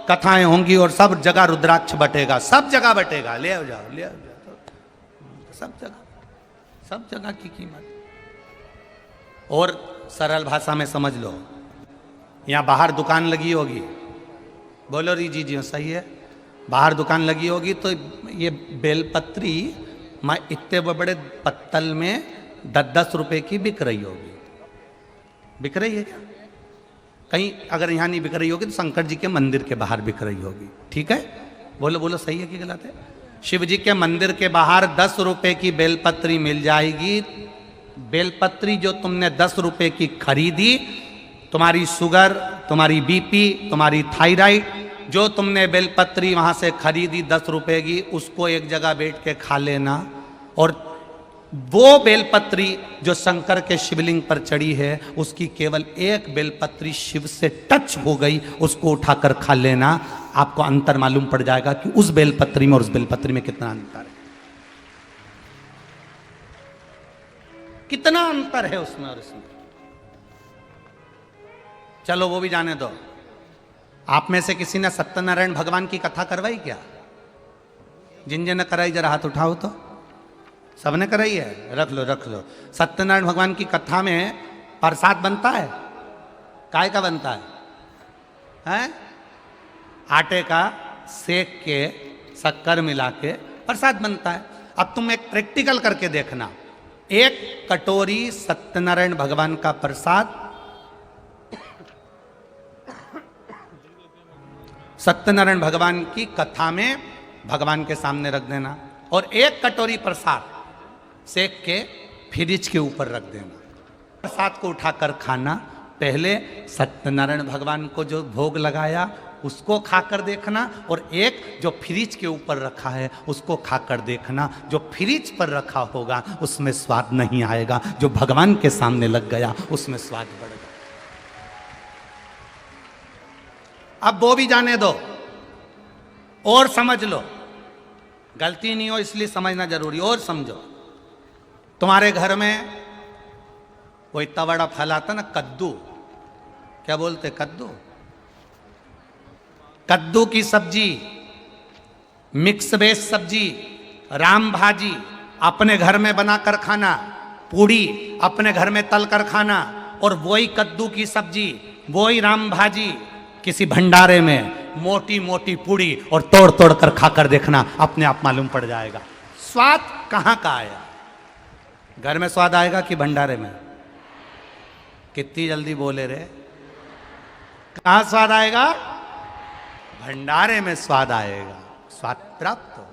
कथाएं होंगी और सब जगह रुद्राक्ष बटेगा, सब जगह बटेगा, ले आओ जाओ, ले आओ जाओ, सब जगह की कीमत। और सरल भाषा में समझ लो, यहाँ बाहर दुकान लगी होगी, बोलो री जी सही है, बाहर दुकान लगी होगी तो ये बेलपत्री मैं इतने बड़े पत्तल में 10-10 रुपए की बिक रही होगी। बिक रही है क्या? कहीं अगर यहाँ नहीं बिक रही होगी तो शंकर जी के मंदिर के बाहर बिक रही होगी। ठीक है, बोलो बोलो सही है कि गलत है? शिव जी के मंदिर के बाहर 10 रुपए की बेलपत्री मिल जाएगी। बेलपत्री जो तुमने 10 रुपए की खरीदी, तुम्हारी शुगर, तुम्हारी बीपी, तुम्हारी थायराइड, जो तुमने बेलपत्री वहां से खरीदी 10 रुपए की, उसको एक जगह बैठ के खा लेना। और वो बेलपत्री जो शंकर के शिवलिंग पर चढ़ी है, उसकी केवल एक बेलपत्री शिव से टच हो गई, उसको उठाकर खा लेना। आपको अंतर मालूम पड़ जाएगा कि उस बेलपत्री में और उस बेलपत्री में कितना अंतर है, कितना अंतर है उसमें और इसमें। चलो वो भी जाने दो। आप में से किसी ने सत्यनारायण भगवान की कथा करवाई क्या? जिन जिन ने कराई जरा हाथ उठाओ तो। सबने कराई है? रख लो रख लो। सत्यनारायण भगवान की कथा में प्रसाद बनता है, काय का बनता है? हैं? आटे का सेक के शक्कर मिला के प्रसाद बनता है। अब तुम एक प्रैक्टिकल करके देखना, एक कटोरी सत्यनारायण भगवान का प्रसाद सत्यनारायण भगवान की कथा में भगवान के सामने रख देना, और एक कटोरी प्रसाद सेक के फ्रिज के ऊपर रख देना। प्रसाद को उठाकर खाना, पहले सत्यनारायण भगवान को जो भोग लगाया उसको खाकर देखना, और एक जो फ्रिज के ऊपर रखा है उसको खाकर देखना। जो फ्रिज पर रखा होगा उसमें स्वाद नहीं आएगा, जो भगवान के सामने लग गया उसमें स्वाद बढ़ गया। अब वो भी जाने दो और समझ लो, गलती नहीं हो इसलिए समझना जरूरी। और समझो, तुम्हारे घर में वो इतना बड़ा फल आता ना कद्दू, क्या बोलते? कद्दू। कद्दू की सब्जी, मिक्स वेज सब्जी, राम भाजी अपने घर में बनाकर खाना, पूड़ी अपने घर में तल कर खाना, और वही कद्दू की सब्जी, वही राम भाजी किसी भंडारे में मोटी मोटी पूड़ी और तोड़ तोड़ कर खाकर देखना, अपने आप मालूम पड़ जाएगा स्वाद कहां का आया। घर में स्वाद आएगा कि भंडारे में? कितनी जल्दी बोले रे, कहां स्वाद आएगा? भंडारे में स्वाद आएगा, स्वाद प्राप्त हो।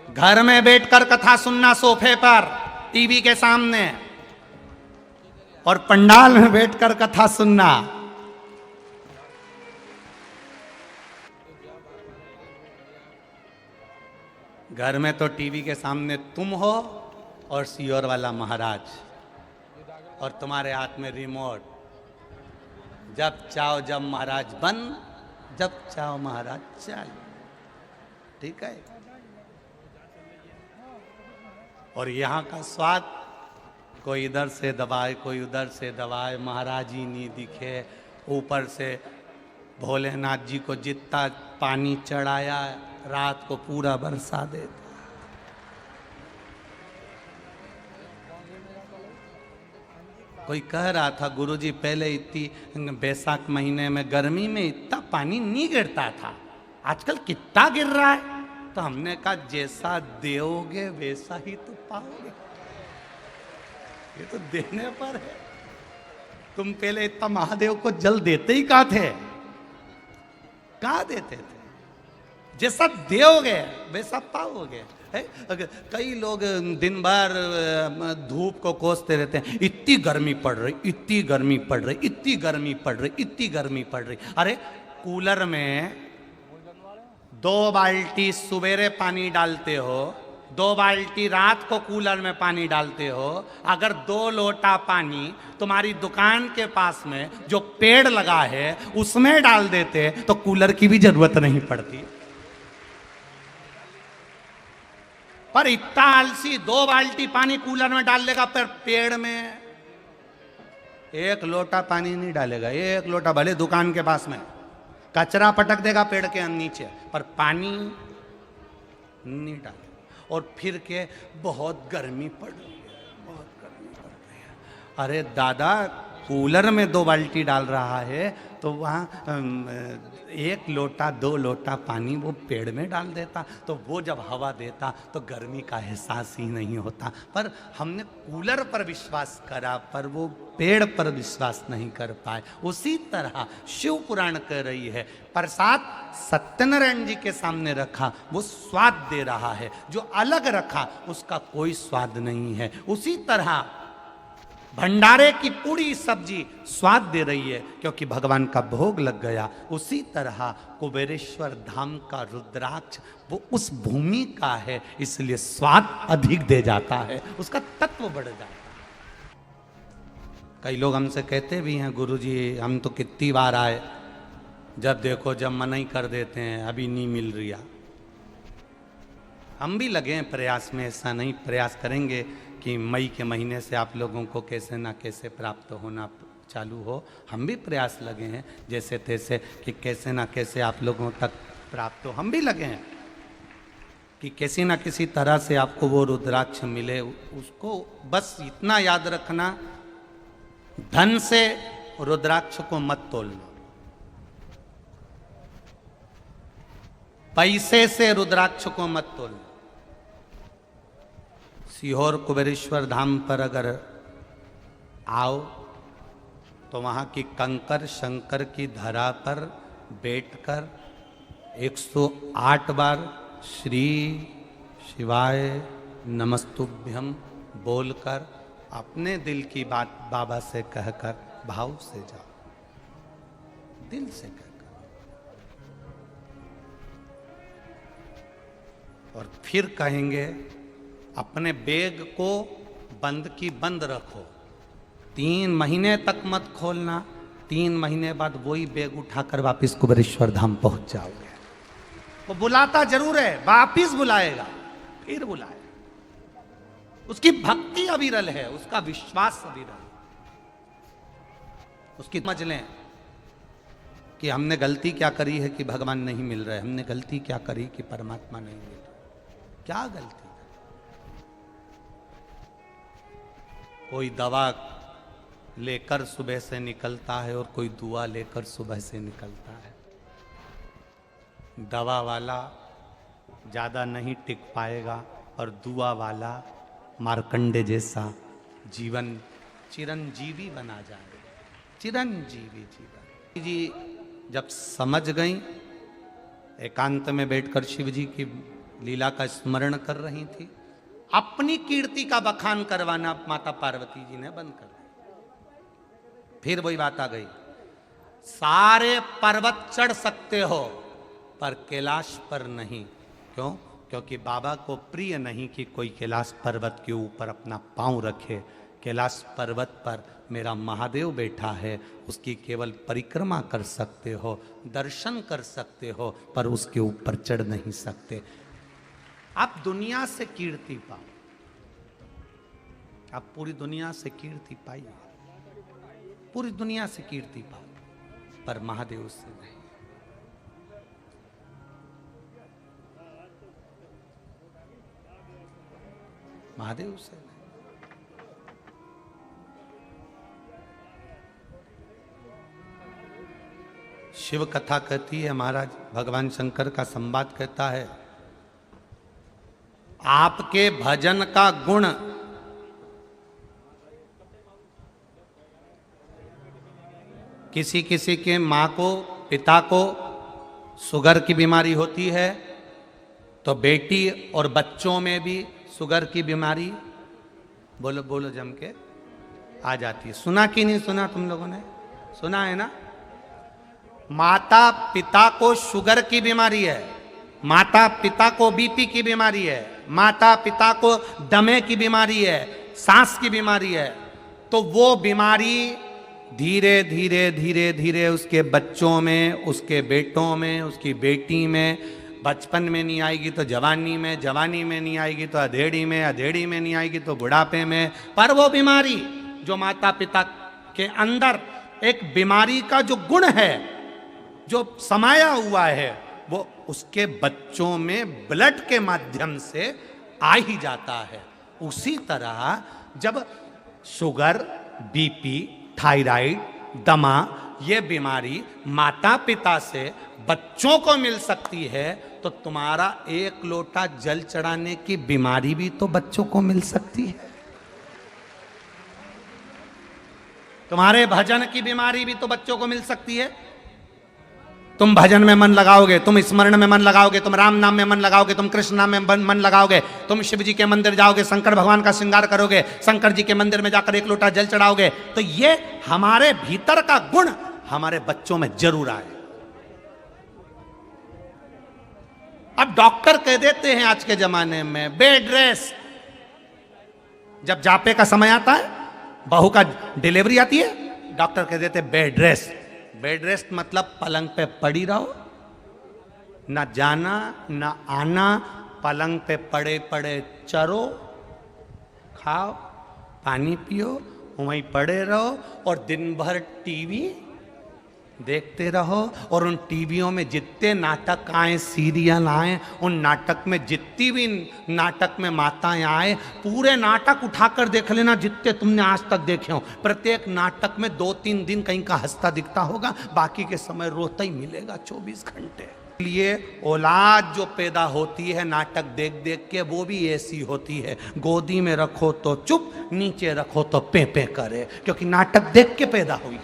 घर में बैठकर कथा सुनना, सोफे पर टीवी के सामने, और पंडाल में बैठकर कथा सुनना। घर में तो टीवी के सामने तुम हो और सियोर वाला महाराज, और तुम्हारे हाथ में रिमोट। जब चाहो जब महाराज बंद, जब चाहो महाराज चालू। ठीक है। और यहाँ का स्वाद, कोई इधर से दबाए कोई उधर से दबाए, महाराज ही नहीं दिखे। ऊपर से भोलेनाथ जी को जितना पानी चढ़ाया, रात को पूरा बरसा देता। कोई कह रहा था गुरुजी पहले इतनी बैसाख महीने में गर्मी में इतना पानी नहीं गिरता था, आजकल कितना गिर रहा है। तो हमने कहा जैसा दोगे वैसा ही तो पाओगे, ये तो देने पर है। तुम पहले इतना महादेव को जल देते ही कहाँ थे, कहाँ देते थे? जैसा दोगे वैसा पाओगे। कई लोग दिन भर धूप को कोसते रहते हैं, इतनी गर्मी पड़ रही, इतनी गर्मी पड़ रही, इतनी गर्मी पड़ रही, इतनी गर्मी पड़ रही। अरे कूलर में 2 बाल्टी सवेरे पानी डालते हो, 2 बाल्टी रात को कूलर में पानी डालते हो। अगर 2 लोटा पानी तुम्हारी दुकान के पास में जो पेड़ लगा है उसमें डाल देते तो कूलर की भी जरूरत नहीं पड़ती। पर इतना आलसी 2 बाल्टी पानी कूलर में डाल लेगा, पर पेड़ में 1 लोटा पानी नहीं डालेगा। 1 लोटा भले दुकान के पास में, कचरा पटक देगा पेड़ के नीचे, पर पानी नहीं डालेगा। और फिर के बहुत गर्मी पड़ रही है, बहुत गर्मी पड़ रही है। अरे दादा कूलर में 2 बाल्टी डाल रहा है तो वहाँ 1 लोटा 2 लोटा पानी वो पेड़ में डाल देता, तो वो जब हवा देता तो गर्मी का एहसास ही नहीं होता। पर हमने कूलर पर विश्वास करा, पर वो पेड़ पर विश्वास नहीं कर पाए। उसी तरह शिव पुराण कह रही है, प्रसाद सत्यनारायण जी के सामने रखा वो स्वाद दे रहा है, जो अलग रखा उसका कोई स्वाद नहीं है। उसी तरह भंडारे की पूरी सब्जी स्वाद दे रही है क्योंकि भगवान का भोग लग गया। उसी तरह कुबेरेश्वर धाम का रुद्राक्ष वो उस भूमि का है, इसलिए स्वाद अधिक दे जाता है, उसका तत्व बढ़ जाता है। कई लोग हमसे कहते भी हैं गुरुजी हम तो कितनी बार आए, जब देखो जब मना ही कर देते हैं, अभी नहीं मिल रही। हम भी लगे हैं प्रयास में, ऐसा नहीं, प्रयास करेंगे कि मई के महीने से आप लोगों को कैसे ना कैसे प्राप्त होना चालू हो। हम भी प्रयास लगे हैं जैसे तैसे कि कैसे ना कैसे आप लोगों तक प्राप्त हो। हम भी लगे हैं कि किसी ना किसी तरह से आपको वो रुद्राक्ष मिले। उसको बस इतना याद रखना, धन से रुद्राक्ष को मत तोलना, पैसे से रुद्राक्ष को मत तोलना। सीहोर कुबेरेश्वर धाम पर अगर आओ तो वहाँ की कंकर शंकर की धरा पर बैठकर 108 बार श्री शिवाय नमस्तुभ्यम बोलकर अपने दिल की बात बाबा से कहकर भाव से जाओ, दिल से कहकर, और फिर कहेंगे अपने बैग को बंद की बंद रखो, 3 महीने तक मत खोलना। 3 महीने बाद वही बैग उठाकर वापिस कुबेरेश्वर धाम पहुंच जाओगे। वो बुलाता जरूर है, वापिस बुलाएगा, फिर बुलाएगा। उसकी भक्ति अविरल है, उसका विश्वास अविरल। उसकी समझ लें कि हमने गलती क्या करी है कि भगवान नहीं मिल रहे, हमने गलती क्या करी कि परमात्मा नहीं मिल रहे। क्या गलती? कोई दवा लेकर सुबह से निकलता है और कोई दुआ लेकर सुबह से निकलता है। दवा वाला ज़्यादा नहीं टिक पाएगा और दुआ वाला मार्कंडे जैसा जीवन चिरंजीवी बना जाएगा। चिरंजीवी जीवन जी जब समझ गई, एकांत में बैठकर शिव जी की लीला का स्मरण कर रही थी, अपनी कीर्ति का बखान करवाना माता पार्वती जी ने बंद कर दिया। फिर वही बात आ गई, सारे पर्वत चढ़ सकते हो पर कैलाश पर नहीं। क्यों? क्योंकि बाबा को प्रिय नहीं कि कोई कैलाश पर्वत के ऊपर अपना पांव रखे। कैलाश पर्वत पर मेरा महादेव बैठा है, उसकी केवल परिक्रमा कर सकते हो, दर्शन कर सकते हो, पर उसके ऊपर चढ़ नहीं सकते। आप दुनिया से कीर्ति पाओ, आप पूरी दुनिया से कीर्ति पाइए, पूरी दुनिया से कीर्ति पाओ, पर महादेव से नहीं। महादेव से नहीं। शिव कथा कहती है, महाराज भगवान शंकर का संवाद कहता है, आपके भजन का गुण किसी किसी के मां को, पिता को शुगर की बीमारी होती है, तो बेटी और बच्चों में भी शुगर की बीमारी, बोलो बोलो जम के, आ जाती है। सुना कि नहीं सुना? तुम लोगों ने सुना है ना? माता पिता को शुगर की बीमारी है, माता पिता को बीपी की बीमारी है, माता पिता को दमे की बीमारी है, सांस की बीमारी है, तो वो बीमारी धीरे धीरे धीरे धीरे उसके बच्चों में, उसके बेटों में, उसकी बेटी में, बचपन में नहीं आएगी तो जवानी में, जवानी में नहीं आएगी तो अधेड़ी में, अधेड़ी में नहीं आएगी तो बुढ़ापे में। पर वो बीमारी जो माता पिता के अंदर एक बीमारी का जो गुण है, जो समाया हुआ है, वो उसके बच्चों में ब्लड के माध्यम से आ ही जाता है। उसी तरह जब शुगर, बीपी, थायराइड, दमा, ये बीमारी माता पिता से बच्चों को मिल सकती है, तो तुम्हारा एक लोटा जल चढ़ाने की बीमारी भी तो बच्चों को मिल सकती है। तुम्हारे भजन की बीमारी भी तो बच्चों को मिल सकती है। तुम भजन में मन लगाओगे, तुम स्मरण में मन लगाओगे, तुम राम नाम में मन लगाओगे, तुम कृष्ण नाम में मन लगाओगे, तुम शिव जी के मंदिर जाओगे, शंकर भगवान का श्रृंगार करोगे, शंकर जी के मंदिर में जाकर एक लोटा जल चढ़ाओगे, तो ये हमारे भीतर का गुण हमारे बच्चों में जरूर आए। अब डॉक्टर कह देते हैं आज के जमाने में बेड रेस्ट, जब जापे का समय आता है, बहू का डिलीवरी आती है, डॉक्टर कह देते बेड रेस्ट। बेड रेस्ट मतलब पलंग पे पड़ी रहो, ना जाना ना आना, पलंग पे पड़े पड़े चरो, खाओ, पानी पियो, वहीं पड़े रहो और दिन भर टीवी देखते रहो। और उन टीवियों में जितने नाटक आए, सीरियल आए, उन नाटक में जितनी भी नाटक में माताएं आए, पूरे नाटक उठाकर देख लेना जितने तुमने आज तक देखे हो। प्रत्येक नाटक में 2-3 दिन कहीं का हंसता दिखता होगा, बाकी के समय रोता ही मिलेगा 24 घंटे। लिए औलाद जो पैदा होती है नाटक देख देख के, वो भी ऐसी होती है, गोदी में रखो तो चुप, नीचे रखो तो पे पे करे, क्योंकि नाटक देख के पैदा हुई।